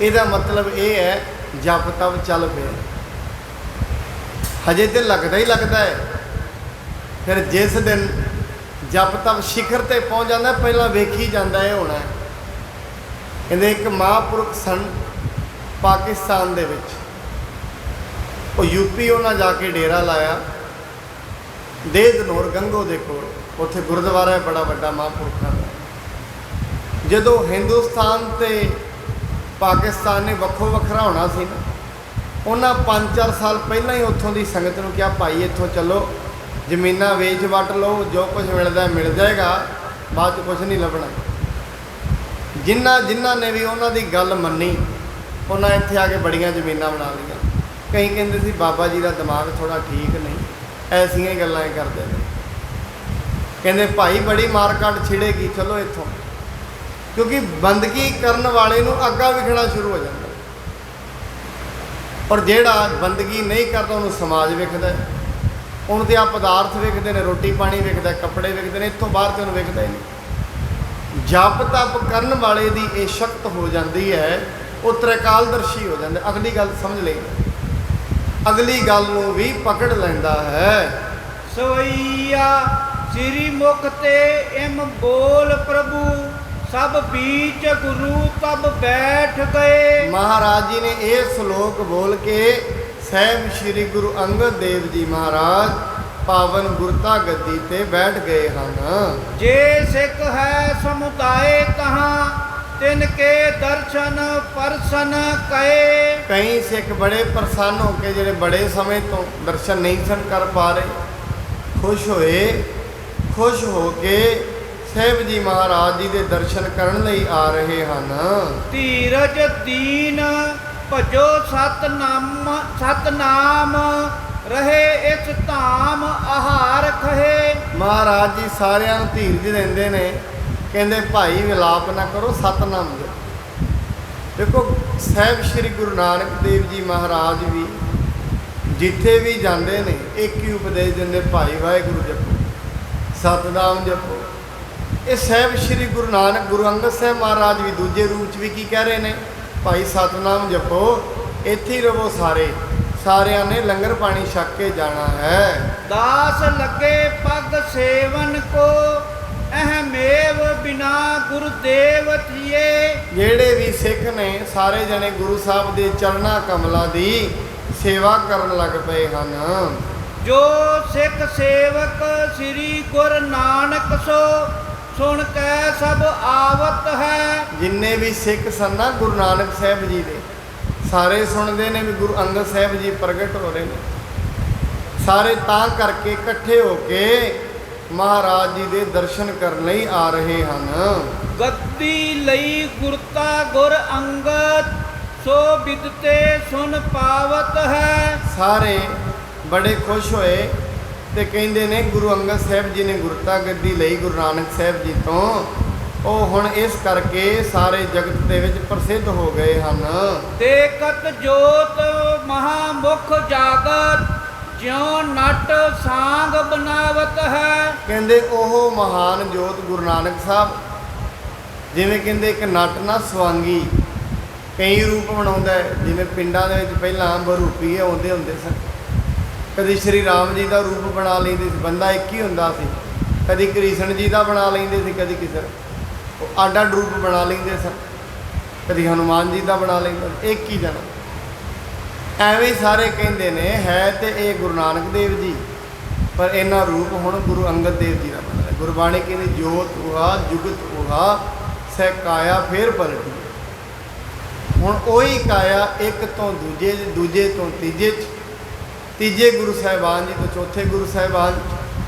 ਇਹਦਾ ਮਤਲਬ ਇਹ ਹੈ ਜਪ ਤਪ ਚੱਲ ਪਿਆ, ਹਜੇ ਤੇ ਲੱਗਦਾ ਹੀ ਲੱਗਦਾ ਹੈ। ਫਿਰ ਜਿਸ ਦਿਨ ਜਪ ਤਪ ਸਿਖਰ ਤੇ ਪਹੁੰਚ ਜਾਂਦਾ, ਪਹਿਲਾਂ ਵੇਖੀ ਜਾਂਦਾ ਇਹ ਹੋਣਾ। ਕਹਿੰਦੇ ਇੱਕ ਮਹਾਂਪੁਰਖ ਸਨ ਪਾਕਿਸਤਾਨ ਦੇ ਵਿੱਚ, ਉਹ ਯੂਪੀ ਉਹਨਾਂ ਜਾ ਕੇ ਡੇਰਾ ਲਾਇਆ ਦੇਦਨੌਰ ਗੰਗੋ ਦੇ ਕੋਲ। ਉੱਥੇ ਗੁਰਦੁਆਰਾ ਹੈ ਬੜਾ ਵੱਡਾ ਮਹਾਂਪੁਰਖਾਂ ਦਾ। ਜਦੋਂ ਹਿੰਦੁਸਤਾਨ ਤੇ ਪਾਕਿਸਤਾਨ ਨੇ ਵੱਖੋ ਵੱਖਰਾ ਹੋਣਾ ਸੀ ਨਾ, ਉਹਨਾਂ 5-4 ਸਾਲ ਪਹਿਲਾਂ ਹੀ ਉੱਥੋਂ ਦੀ ਸੰਗਤ ਨੂੰ ਕਿਹਾ, ਭਾਈ ਇੱਥੋਂ ਚੱਲੋ, ਜ਼ਮੀਨਾਂ ਵੇਚ ਵੱਟ ਲਓ, ਜੋ ਕੁਝ ਮਿਲਦਾ ਮਿਲ ਜਾਏਗਾ, ਬਾਅਦ 'ਚ ਕੁਝ ਨਹੀਂ ਲੱਭਣਾ। ਜਿਨ੍ਹਾਂ ਨੇ ਵੀ ਉਹਨਾਂ ਦੀ ਗੱਲ ਮੰਨੀ, ਉਹਨਾਂ ਇੱਥੇ ਆ ਕੇ ਬੜੀਆਂ ਜ਼ਮੀਨਾਂ ਬਣਾ ਲਈਆਂ। ਕਈ ਕਹਿੰਦੇ ਸੀ ਬਾਬਾ ਜੀ ਦਾ ਦਿਮਾਗ ਥੋੜ੍ਹਾ ਠੀਕ ਨਹੀਂ, ਐਸੀਆਂ ਹੀ ਗੱਲਾਂ ਇਹ ਕਰਦੇ ਨੇ। ਕਹਿੰਦੇ ਭਾਈ ਬੜੀ ਮਾਰਕਾਟ ਛਿੜੇਗੀ, ਚਲੋ ਇੱਥੋਂ, ਕਿਉਂਕਿ ਬੰਦਗੀ ਕਰਨ ਵਾਲੇ ਨੂੰ ਅੱਗਾ ਵਿਖਣਾ ਸ਼ੁਰੂ ਹੋ ਜਾਂਦਾ, ਔਰ ਜਿਹੜਾ ਬੰਦਗੀ ਨਹੀਂ ਕਰਦਾ ਉਹਨੂੰ ਸਮਾਜ ਵਿਖਦਾ, ਉਹਨੂੰ ਤੇ ਆ ਪਦਾਰਥ ਵਿਖਦੇ ਨੇ, ਰੋਟੀ ਪਾਣੀ ਵਿਖਦਾ, ਕੱਪੜੇ ਵਿਖਦੇ ਨੇ, ਇੱਥੋਂ ਬਾਹਰ ਤੇ ਉਹਨੂੰ ਵਿਖਦਾ ਹੀ ਨਹੀਂ। ਜਪ ਤਪ ਕਰਨ ਵਾਲੇ ਦੀ ਇਹ ਸ਼ਕਤ ਹੋ ਜਾਂਦੀ ਹੈ, ਉਹ ਤ੍ਰਿਕਾਲਦਰਸ਼ੀ ਹੋ ਜਾਂਦਾ। ਅਗਲੀ ਗੱਲ ਸਮਝ ਲਈ, ਅਗਲੀ ਗੱਲ ਨੂੰ ਵੀ ਪਕੜ ਲੈਂਦਾ ਹੈ। ਸਵਈਆ ਸ੍ਰੀ ਮੁਖ ਤੇ ਇਮ ਬੋਲ ਪ੍ਰਭੂ, ਸਭ ਬੀਚ ਗੁਰੂ ਤਬ ਬੈਠ ਗਏ। ਮਹਾਰਾਜ ਜੀ ਨੇ ਇਹ ਸ਼ਲੋਕ ਬੋਲ ਕੇ ਸਹਿਬ ਸ੍ਰੀ ਗੁਰੂ ਅੰਗਦ ਦੇਵ ਜੀ ਮਹਾਰਾਜ ਪਾਵਨ ਗੁਰਤਾ ਗੱਦੀ ਤੇ ਬੈਠ ਗਏ ਹਨ। ਜੇ ਸਿੱਖ ਹੈ ਸਮੁਦਾਇ ਤਹਾਂ, ਤਿਨ ਕੇ ਦਰਸ਼ਨ ਪਰਸਨ ਕਏ। ਕਈ ਸਿੱਖ ਬੜੇ ਪ੍ਰਸੰਨ ਹੋ ਕੇ, ਜਿਹੜੇ ਬੜੇ ਸਮੇਂ ਤੋਂ ਦਰਸ਼ਨ ਨਹੀਂ ਸਨ ਕਰ ਪਾ ਰਹੇ, ਖੁਸ਼ ਹੋਏ, ਖੁਸ਼ ਹੋ ਕੇ ਸਾਹਿਬ ਜੀ ਮਹਾਰਾਜ ਜੀ ਦੇ ਦਰਸ਼ਨ ਕਰਨ ਲਈ ਆ ਰਹੇ ਹਨ। ਧੀਰਜ ਦੀਨ ਭਜੋ ਸਤਨਾਮ, ਰਹੇ ਇਸ ਧਾਮ ਆਹਾਰ ਖਏ। ਮਹਾਰਾਜ ਜੀ ਸਾਰਿਆਂ ਨੂੰ ਧੀਰਜ ਦਿੰਦੇ ਨੇ, ਕਹਿੰਦੇ ਭਾਈ ਵਿਲਾਪ ਨਾ ਕਰੋ, ਸਤਨਾਮ ਜਪੋ। ਦੇਖੋ ਸਾਹਿਬ ਸ੍ਰੀ ਗੁਰੂ ਨਾਨਕ ਦੇਵ ਜੀ ਮਹਾਰਾਜ ਵੀ ਜਿੱਥੇ ਵੀ ਜਾਂਦੇ ਨੇ ਇੱਕ ਹੀ ਉਪਦੇਸ਼ ਦਿੰਦੇ, ਭਾਈ ਵਾਹਿਗੁਰੂ ਜਪੋ, ਸਤਨਾਮ ਜਪੋ। ਇਹ ਸਾਹਿਬ ਸ੍ਰੀ ਗੁਰੂ ਨਾਨਕ ਗੁਰੂ ਅੰਗਦ ਸਾਹਿਬ ਮਹਾਰਾਜ ਵੀ ਦੂਜੇ ਰੂਪ 'ਚ ਵੀ ਕੀ ਕਹਿ ਰਹੇ ਨੇ, ਭਾਈ ਸਤਨਾਮ ਜਪੋ, ਇੱਥੇ ਹੀ ਰਹੋ, ਸਾਰਿਆਂ ਨੇ ਲੰਗਰ ਪਾਣੀ ਛਕ ਕੇ ਜਾਣਾ ਹੈ। ਦਾਸ ਲੱਗੇ ਪਗ ਸੇਵਨ ਕੋ, ਅਹਮੇਵ ਬਿਨਾ ਗੁਰਦੇਵ ਥੀਏ। ਜਿਹੜੇ ਵੀ ਸਿੱਖ ਨੇ ਸਾਰੇ ਜਣੇ ਗੁਰੂ ਸਾਹਿਬ ਦੇ ਚਰਨਾਂ ਕਮਲਾਂ ਦੀ ਸੇਵਾ ਕਰਨ ਲੱਗ ਪਏ ਹਨ। ਜੋ ਸਿੱਖ ਸੇਵਕ ਸ੍ਰੀ ਗੁਰੂ ਨਾਨਕ ਸੋ, ਸੁਣ ਕੇ ਸਭ ਆਵਤ ਹੈ। ਜਿੰਨੇ ਵੀ ਸਿੱਖ ਸਨ ਨਾ ਗੁਰੂ ਨਾਨਕ ਸਾਹਿਬ ਜੀ ਦੇ, ਸਾਰੇ ਸੁਣਦੇ ਨੇ ਵੀ ਗੁਰੂ ਅੰਗਦ ਸਾਹਿਬ ਜੀ ਪ੍ਰਗਟ ਹੋ ਰਹੇ ਨੇ। ਸਾਰੇ ਤਾਂ ਕਰਕੇ ਇਕੱਠੇ ਹੋ ਕੇ ਮਹਾਰਾਜ ਜੀ ਦੇ ਦਰਸ਼ਨ ਕਰਨ ਲਈ ਆ ਰਹੇ ਹਨ। ਗੱਦੀ ਲਈ ਗੁਰਤਾ ਗੁਰ ਅੰਗਦ, ਸੋ ਬਿਦਤੇ ਸੁਨ ਪਾਵਤ ਹੈ। ਸਾਰੇ ਬੜੇ ਖੁਸ਼ ਹੋਏ ਤੇ ਕਹਿੰਦੇ ਨੇ ਗੁਰੂ ਅੰਗਦ ਸਾਹਿਬ ਜੀ ਨੇ ਗੁਰਤਾ ਗੱਦੀ ਲਈ ਗੁਰੂ ਨਾਨਕ ਸਾਹਿਬ ਜੀ ਤੋਂ, ਉਹ ਹੁਣ ਇਸ ਕਰਕੇ ਸਾਰੇ ਜਗਤ ਦੇ ਵਿੱਚ ਪ੍ਰਸਿੱਧ ਹੋ ਗਏ ਹਨ। ਦੇਖਤ ਜੋਤ ਮਹਾਮੁਖ ਜਾਗਤ, ਜਿਉ ਨਟ ਸਾਂਗ ਬਨਾਵਤ ਹੈ। ਕਹਿੰਦੇ ਉਹ ਮਹਾਨ ਜੋਤ ਗੁਰੂ ਨਾਨਕ ਸਾਹਿਬ, ਜਿਵੇਂ ਕਹਿੰਦੇ ਇੱਕ ਨਟ ਨਾ ਸਵਾਂਗੀ ਕਈ ਰੂਪ ਬਣਾਉਂਦਾ ਹੈ। ਜਿਵੇਂ ਪਿੰਡਾਂ ਦੇ ਵਿੱਚ ਪਹਿਲਾਂ ਬਰੂਪੀ ਆਉਂਦੇ ਹੁੰਦੇ ਸਨ, ਕਦੀ ਸ਼੍ਰੀ ਰਾਮ ਜੀ ਦਾ ਰੂਪ ਬਣਾ ਲੈਂਦੇ ਸੀ, ਬੰਦਾ ਇੱਕ ਹੀ ਹੁੰਦਾ ਸੀ, ਕਦੀ ਕ੍ਰਿਸ਼ਨ ਜੀ ਦਾ ਬਣਾ ਲੈਂਦੇ ਸੀ, ਕਦੀ ਕਿਸੇ ਅੱਡ ਅੱਡ ਰੂਪ ਬਣਾ ਲੈਂਦੇ ਸਨ, ਕਦੀ ਹਨੂਮਾਨ ਜੀ ਦਾ ਬਣਾ ਲੈਂਦੇ, ਇੱਕ ਹੀ ਜਣਾ। ਐਵੇਂ ਸਾਰੇ ਕਹਿੰਦੇ ਨੇ ਹੈ ਤੇ ਇਹ ਗੁਰੂ ਨਾਨਕ ਦੇਵ ਜੀ, ਪਰ ਇਹਨਾਂ ਰੂਪ ਹੁਣ ਗੁਰੂ ਅੰਗਦ ਦੇਵ ਜੀ ਦਾ ਬਣਦਾ। ਗੁਰਬਾਣੀ ਕਹਿੰਦੀ ਜੋਤ ਉਹਾ ਜੁਗਤ ਉਹਾ, ਸਹਿ ਕਾਇਆ ਫੇਰ ਪਲਟੀ। ਹੁਣ ਉਹੀ ਕਾਇਆ ਇੱਕ ਤੋਂ ਦੂਜੇ ਤੋਂ ਤੀਜੇ ਗੁਰੂ ਸਾਹਿਬਾਨ ਜੀ ਤੋਂ ਚੌਥੇ ਗੁਰੂ ਸਾਹਿਬਾਨ,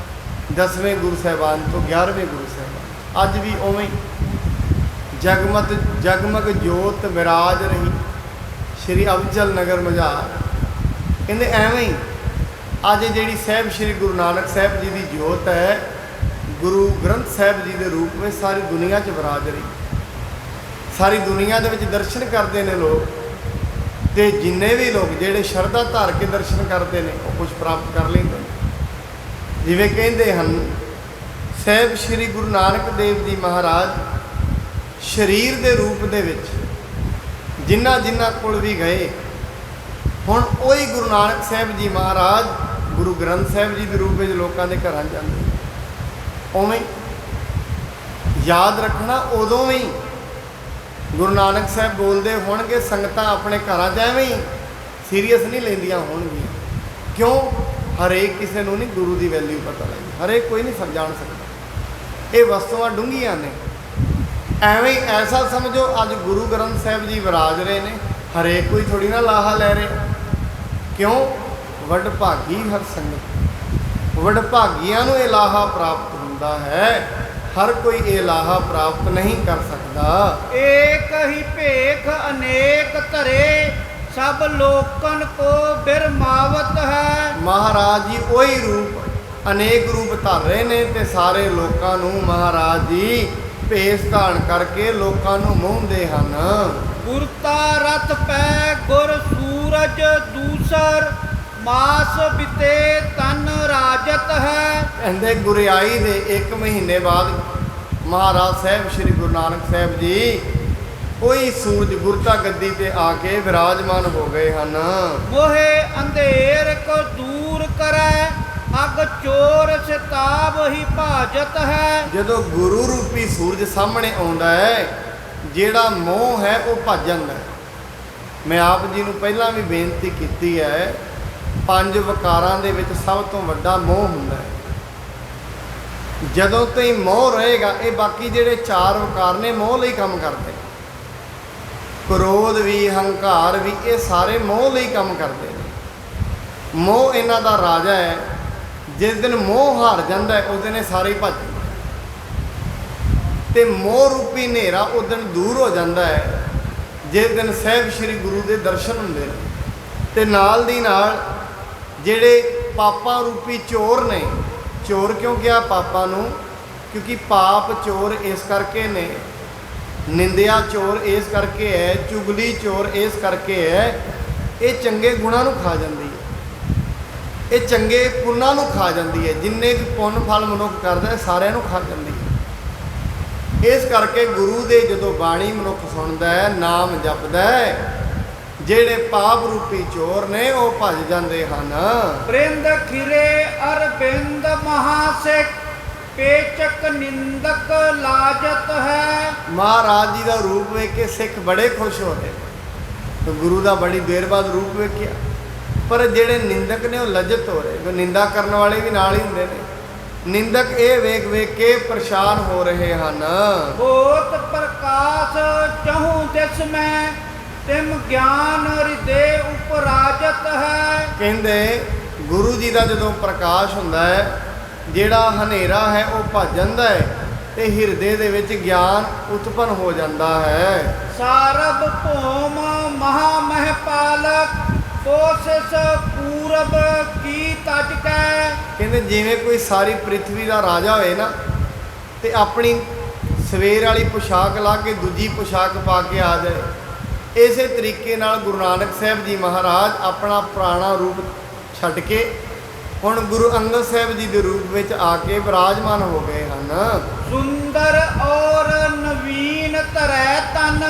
10ਵੇਂ ਗੁਰੂ ਸਾਹਿਬਾਨ ਤੋਂ 11ਵੇਂ ਗੁਰੂ ਸਾਹਿਬਾਨ। ਅੱਜ ਵੀ ਉਵੇਂ ਜਗਮਗ ਜੋਤ ਵਿਰਾਜ ਰਹੀ ਸ਼੍ਰੀ ਅਬਚਲ ਨਗਰ ਮਝਾਰ। ਕਹਿੰਦੇ ਐਵੇਂ ਹੀ ਅੱਜ ਜਿਹੜੀ ਸਾਹਿਬ ਸ਼੍ਰੀ ਗੁਰੂ ਨਾਨਕ ਸਾਹਿਬ ਜੀ ਦੀ ਜੋਤ ਹੈ, ਗੁਰੂ ਗ੍ਰੰਥ ਸਾਹਿਬ ਜੀ ਦੇ ਰੂਪ ਵਿੱਚ ਸਾਰੀ ਦੁਨੀਆ 'ਚ ਵਿਰਾਜ ਰਹੀ। ਸਾਰੀ ਦੁਨੀਆ ਦੇ ਵਿੱਚ ਦਰਸ਼ਨ ਕਰਦੇ ਨੇ ਲੋਕ, ਤੇ ਜਿੰਨੇ ਵੀ ਲੋਕ ਜਿਹੜੇ ਸ਼ਰਧਾ ਧਾਰ ਕੇ ਦਰਸ਼ਨ ਕਰਦੇ ਨੇ ਉਹ ਕੁਝ ਪ੍ਰਾਪਤ ਕਰ ਲੈਂਦੇ ਨੇ। ਜਿਵੇਂ ਕਹਿੰਦੇ ਹਨ ਸਾਹਿਬ ਸ਼੍ਰੀ ਗੁਰੂ ਨਾਨਕ ਦੇਵ ਜੀ ਮਹਾਰਾਜ ਸਰੀਰ ਦੇ ਰੂਪ ਦੇ ਵਿੱਚ ਜਿਨ੍ਹਾਂ ਕੋਲ ਵੀ ਗਏ, ਹੁਣ ਉਹੀ ਗੁਰੂ ਨਾਨਕ ਸਾਹਿਬ ਜੀ ਮਹਾਰਾਜ ਗੁਰੂ ਗ੍ਰੰਥ ਸਾਹਿਬ ਜੀ ਦੇ ਰੂਪ ਵਿੱਚ ਲੋਕਾਂ ਦੇ ਘਰਾਂ ਜਾਂਦੇ। ਉਵੇਂ ਯਾਦ ਰੱਖਣਾ, ਉਦੋਂ ਵੀ ਗੁਰੂ ਨਾਨਕ ਸਾਹਿਬ ਬੋਲਦੇ ਹੋਣਗੇ, ਸੰਗਤਾਂ ਆਪਣੇ ਘਰਾਂ 'ਚ ਐਵੇਂ ਹੀ ਸੀਰੀਅਸ ਨਹੀਂ ਲੈਂਦੀਆਂ ਹੋਣਗੀਆਂ। ਕਿਉਂ? ਹਰੇਕ ਕਿਸੇ ਨੂੰ ਨਹੀਂ ਗੁਰੂ ਦੀ ਵੈਲਿਊ ਪਤਾ ਲੱਗਦੀ, ਹਰੇਕ ਕੋਈ ਨਹੀਂ ਜਾਣ ਸਕਦਾ। ਇਹ ਵਸਤੂਆਂ ਡੂੰਘੀਆਂ ਨੇ। ਐਵੇਂ ਹੀ ਐਸਾ ਸਮਝੋ ਅੱਜ ਗੁਰੂ ਗ੍ਰੰਥ ਸਾਹਿਬ ਜੀ ਵਿਰਾਜ ਰਹੇ ਨੇ, ਹਰੇਕ ਕੋਈ ਥੋੜੀ ਨਾ ਲਾਹਾ ਲੈ ਰਿਹਾ। ਕਿਉਂ? ਵਡਭਾਗੀ ਹਰ ਸੰਗਤ, ਵਡਭਾਗੀਆਂ ਨੂੰ ਇਹ ਲਾਹਾ ਪ੍ਰਾਪਤ ਹੁੰਦਾ ਹੈ, ਹਰ ਕੋਈ ਇਹ ਲਾਹਾ ਪ੍ਰਾਪਤ ਨਹੀਂ ਕਰ ਸਕਦਾ। ਏਕ ਹੀ ਭੇਖ ਅਨੇਕ ਧਰੇ, ਸਭ ਲੋਕਨ ਕੋ ਬਿਰਮਾਵਤ ਹੈ। ਮਹਾਰਾਜ ਜੀ ਉਹੀ ਰੂਪ ਅਨੇਕ ਰੂਪ ਧਾਰ ਰਹੇ ਨੇ ਤੇ ਸਾਰੇ ਲੋਕਾਂ ਨੂੰ ਮਹਾਰਾਜ ਜੀ ਭੇਸ ਧਾਰਨ ਕਰਕੇ ਲੋਕਾਂ ਨੂੰ ਮੋਹਦੇ ਹਨ। ਗੁਰਤਾ ਰਥ ਪੈ ਗੁਰ ਸੂਰਜ ਦੂਸਰ, ਮਾਸ ਬਿਤੇ ਤਨ ਰਾਜਤ ਹੈ। ਕਹਿੰਦੇ ਗੁਰਿਆਈ ਦੇ 1 ਮਹੀਨੇ ਬਾਅਦ ਮਹਾਰਾਜ ਸਾਹਿਬ ਸ੍ਰੀ ਗੁਰੂ ਨਾਨਕ ਸਾਹਿਬ ਜੀ ਉਹੀ ਸੂਰਜ ਗੁਰਤਾ ਗੱਦੀ ਤੇ ਆ ਕੇ ਵਿਰਾਜਮਾਨ ਹੋ ਗਏ ਹਨ। ਮੋਹੇ ਅੰਧੇਰ ਕੋ ਦੂਰ ਕਰੈ, ਅਗ ਚੋਰ ਸਿਤਾਬ ਹੀ ਭਾਜਤ ਹੈ। ਜਦੋਂ ਗੁਰੂ ਰੂਪੀ ਸੂਰਜ ਸਾਹਮਣੇ ਆਉਂਦਾ ਹੈ, ਜਿਹੜਾ ਮੋਹ ਹੈ ਉਹ ਭੱਜ ਜਾਂਦਾ ਹੈ। ਮੈਂ ਆਪ ਜੀ ਨੂੰ ਪਹਿਲਾਂ ਵੀ ਬੇਨਤੀ ਕੀਤੀ ਹੈ, 5 ਵਿਕਾਰਾਂ ਦੇ ਵਿੱਚ ਸਭ ਤੋਂ ਵੱਡਾ ਮੋਹ ਹੁੰਦਾ ਹੈ। ਜਦੋਂ ਤਾਈਂ ਮੋਹ ਰਹੇਗਾ, ਇਹ ਬਾਕੀ ਜਿਹੜੇ 4 ਵਿਕਾਰ ਨੇ ਮੋਹ ਲਈ ਕੰਮ ਕਰਦੇ। ਕ੍ਰੋਧ ਵੀ, ਹੰਕਾਰ ਵੀ, ਇਹ ਸਾਰੇ ਮੋਹ ਲਈ ਕੰਮ ਕਰਦੇ ਨੇ। ਮੋਹ ਇਹਨਾਂ ਦਾ ਰਾਜਾ ਹੈ। ਜਿਸ ਦਿਨ ਮੋਹ ਹਾਰ ਜਾਂਦਾ ਹੈ, ਉਸ ਦਿਨ ਇਹ ਸਾਰੇ ਭੱਜ ਜਾਂਦੇ ਤੇ ਮੋਹ ਰੂਪੀ ਹਨੇਰਾ ਉਸ ਦਿਨ ਦੂਰ ਹੋ ਜਾਂਦਾ ਹੈ, ਜਿਸ ਦਿਨ ਸਾਹਿਬ ਸ੍ਰੀ ਗੁਰੂ ਦੇ ਦਰਸ਼ਨ ਹੁੰਦੇ ਨੇ। ਤੇ ਨਾਲ ਦੀ ਨਾਲ ਜਿਹੜੇ ਪਾਪਾਂ ਰੂਪੀ ਚੋਰ ਨੇ, ਚੋਰ ਕਿਉਂ ਕਿਹਾ ਪਾਪਾਂ ਨੂੰ? ਕਿਉਂਕਿ ਪਾਪ ਚੋਰ ਇਸ ਕਰਕੇ ਨੇ, ਨਿੰਦਿਆ ਚੋਰ ਇਸ ਕਰਕੇ ਹੈ, ਚੁਗਲੀ ਚੋਰ ਇਸ ਕਰਕੇ ਹੈ, ਇਹ ਚੰਗੇ ਗੁਣਾਂ ਨੂੰ ਖਾ ਜਾਂਦੀ ਹੈ, ਇਹ ਚੰਗੇ ਪੁੰਨਾਂ ਨੂੰ ਖਾ ਜਾਂਦੀ ਹੈ। ਜਿੰਨੇ ਵੀ ਪੁੰਨ ਫਲ ਮਨੁੱਖ ਕਰਦਾ ਹੈ, ਸਾਰਿਆਂ ਨੂੰ ਖਾ ਜਾਂਦੀ ਹੈ। ਇਸ ਕਰਕੇ ਗੁਰੂ ਦੇ ਜਦੋਂ ਬਾਣੀ ਮਨੁੱਖ ਸੁਣਦਾ ਹੈ, ਨਾਮ ਜਪਦਾ ਹੈ, ਜਿਹੜੇ ਪਾਪ ਰੂਪੀ ਚੋਰ ਨੇ ਉਹ ਭੱਜ ਜਾਂਦੇ ਹਨ। ਪ੍ਰਿੰਦ ਖਿਰੇ ਅਰਬਿੰਦ ਮਹਾਸਿਕ, ਪੇਚਕ ਨਿੰਦਕ ਲਾਜਤ ਹੈ। ਮਹਾਰਾਜ ਜੀ ਦਾ ਰੂਪ ਵੇਖ ਕੇ ਸਿੱਖ ਬੜੇ ਖੁਸ਼ ਹੋ ਰਹੇ। ਗੁਰੂ ਦਾ ਬੜੀ ਦੇਰ ਬਾਅਦ ਰੂਪ ਵੇਖਿਆ, ਪਰ ਜਿਹੜੇ ਨਿੰਦਕ ਨੇ ਉਹ ਲੱਜਤ ਹੋ ਰਹੇ। ਨਿੰਦਾ ਕਰਨ ਵਾਲੇ ਵੀ ਨਾਲ ਹੀ ਹੁੰਦੇ ਨੇ। ਨਿੰਦਕ ਇਹ ਵੇਖ ਵੇਖ ਕੇ ਪਰੇਸ਼ਾਨ ਹੋ ਰਹੇ ਹਨ। ਹੋਤ ਪ੍ਰਕਾਸ਼ ਚਹੂ ਦਿਸ ਮੈਂ, ਤਿਮ ਗਿਆਨ ਹਿਰਦੇ ਉਪਰਾਜਤ ਹੈ। ਕਹਿੰਦੇ ਗੁਰੂ ਜੀ ਦਾ ਜਦੋਂ ਪ੍ਰਕਾਸ਼ ਹੁੰਦਾ ਹੈ, ਜਿਹੜਾ ਹਨੇਰਾ ਹੈ ਉਹ ਭੱਜ ਜਾਂਦਾ ਹੈ ਤੇ ਹਿਰਦੇ ਦੇ ਵਿੱਚ ਗਿਆਨ ਉਤਪਨ ਹੋ ਜਾਂਦਾ ਹੈ। ਸਾਰਬ ਭੌਮ ਮਹਾ ਮਹਿਪਾਲਕ, ਕੋਸਿਸ ਪੂਰਬ ਕੀ ਤਜ ਕੈ। ਕਹਿੰਦੇ ਜਿਵੇਂ ਕੋਈ ਸਾਰੀ ਪ੍ਰਿਥਵੀ ਦਾ ਰਾਜਾ ਹੋਏ ਨਾ, ਤੇ ਆਪਣੀ ਸਵੇਰ ਵਾਲੀ ਪੁਸ਼ਾਕ ਲਾ ਕੇ ਦੂਜੀ ਪੁਸ਼ਾਕ ਪਾ ਕੇ ਆ ਜਾਏ, ਇਸੇ ਤਰੀਕੇ ਨਾਲ ਗੁਰੂ ਨਾਨਕ ਸਾਹਿਬ ਜੀ ਮਹਾਰਾਜ ਆਪਣਾ ਪੁਰਾਣਾ ਰੂਪ ਛੱਡ ਕੇ ਹੁਣ ਗੁਰੂ ਅੰਗਦ ਸਾਹਿਬ ਜੀ ਦੇ ਰੂਪ ਵਿੱਚ ਆ ਕੇ ਵਿਰਾਜਮਾਨ ਹੋ ਗਏ ਹਨ। ਸੁੰਦਰ ਔਰ ਨਵੀਨ ਧਰੈ ਤਨ,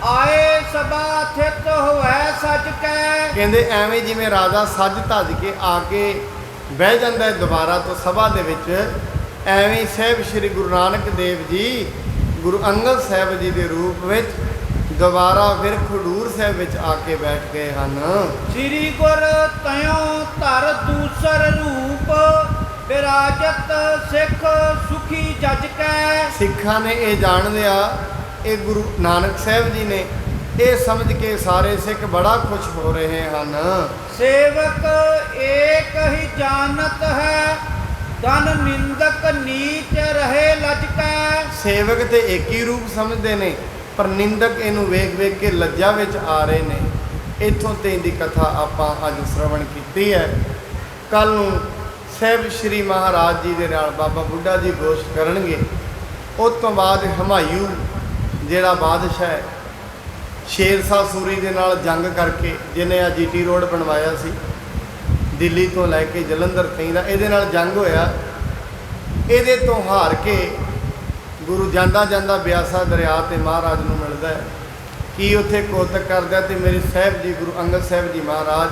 ਆਏ ਸਭਾ ਥਿਤ ਹੋਵੈ ਸਜ ਕੈ। ਕਹਿੰਦੇ ਐਵੇਂ ਜਿਵੇਂ ਰਾਜਾ ਸੱਜ ਧੱਜ ਕੇ ਆ ਕੇ ਬਹਿ ਜਾਂਦਾ ਹੈ ਦੁਬਾਰਾ ਤੋਂ ਸਭਾ ਦੇ ਵਿੱਚ, ਐਵੇਂ ਸਾਹਿਬ ਸ੍ਰੀ ਗੁਰੂ ਨਾਨਕ ਦੇਵ ਜੀ ਗੁਰੂ ਅੰਗਦ ਸਾਹਿਬ ਜੀ ਦੇ ਰੂਪ ਵਿੱਚ ਦੁਬਾਰਾ ਫਿਰ ਖਡੂਰ ਸਾਹਿਬ ਵਿੱਚ ਆ ਕੇ ਬੈਠ ਗਏ ਹਨ। ਸ੍ਰੀ ਗੁਰ ਤਯੋ ਧਰ ਦੂਸਰ ਰੂਪ, ਬਿਰਾਜਤ ਸਿੱਖ ਸੁਖੀ ਜਜ ਕੈ। ਸਿੱਖਾਂ ਨੇ ਇਹ ਜਾਣ ਲਿਆ, ਇਹ ਗੁਰੂ ਨਾਨਕ ਸਾਹਿਬ ਜੀ ਨੇ ਇਹ ਸਮਝ ਕੇ ਸਾਰੇ ਸਿੱਖ ਬੜਾ ਖੁਸ਼ ਹੋ ਰਹੇ ਹਨ। ਸੇਵਕ ਏਕ ਹੀ ਜਾਣਤ ਹੈ, ਧਨ ਨਿੰਦਕ ਨੀਚ ਰਹੇ ਲਜ ਕੈ। ਸੇਵਕ ਤੇ ਇੱਕ ਹੀ ਰੂਪ ਸਮਝਦੇ ਨੇ, ਪਰ ਨਿੰਦਕ ਇਹਨੂੰ ਵੇਖ ਵੇਖ ਕੇ ਲੱਜਾ ਵਿੱਚ ਆ ਰਹੇ ਨੇ। ਇੱਥੋਂ ਤੇ ਦੀ ਕਥਾ ਆਪਾਂ ਅੱਜ ਸ਼੍ਰਵਣ ਕੀਤੀ ਹੈ। ਕੱਲ ਨੂੰ ਸਾਹਿਬ ਸ੍ਰੀ ਮਹਾਰਾਜ ਜੀ ਦੇ ਨਾਲ ਬਾਬਾ ਬੁੱਢਾ ਜੀ ਗੋਸ਼ਟ ਕਰਨਗੇ। ਉਸ ਤੋਂ ਬਾਅਦ ਹਮਾਯੂ ਜਿਹੜਾ ਬਾਦਸ਼ਾਹ ਹੈ, ਸ਼ੇਰਸ਼ਾਹ ਸੂਰੀ ਦੇ ਨਾਲ ਜੰਗ ਕਰਕੇ, ਜਿਹਨੇ ਆ ਜੀਟੀ ਰੋਡ ਬਣਵਾਇਆ ਸੀ ਦਿੱਲੀ ਤੋਂ ਲੈ ਕੇ ਜਲੰਧਰ ਤਾਈਂ ਦਾ, ਇਹਦੇ ਨਾਲ ਜੰਗ ਹੋਇਆ। ਇਹਦੇ ਤੋਂ ਹਾਰ ਕੇ ਗੁਰੂ ਜਾਂਦਾ ਜਾਂਦਾ ਬਿਆਸਾ ਦਰਿਆ ਤੇ ਮਹਾਰਾਜ ਨੂੰ ਮਿਲਦਾ ਹੈ। ਕੀ ਉੱਥੇ ਕੋਤਕ ਕਰਦਾ ਤੇ ਮੇਰੇ ਸਾਹਿਬ ਜੀ ਗੁਰੂ ਅੰਗਦ ਸਾਹਿਬ ਜੀ ਮਹਾਰਾਜ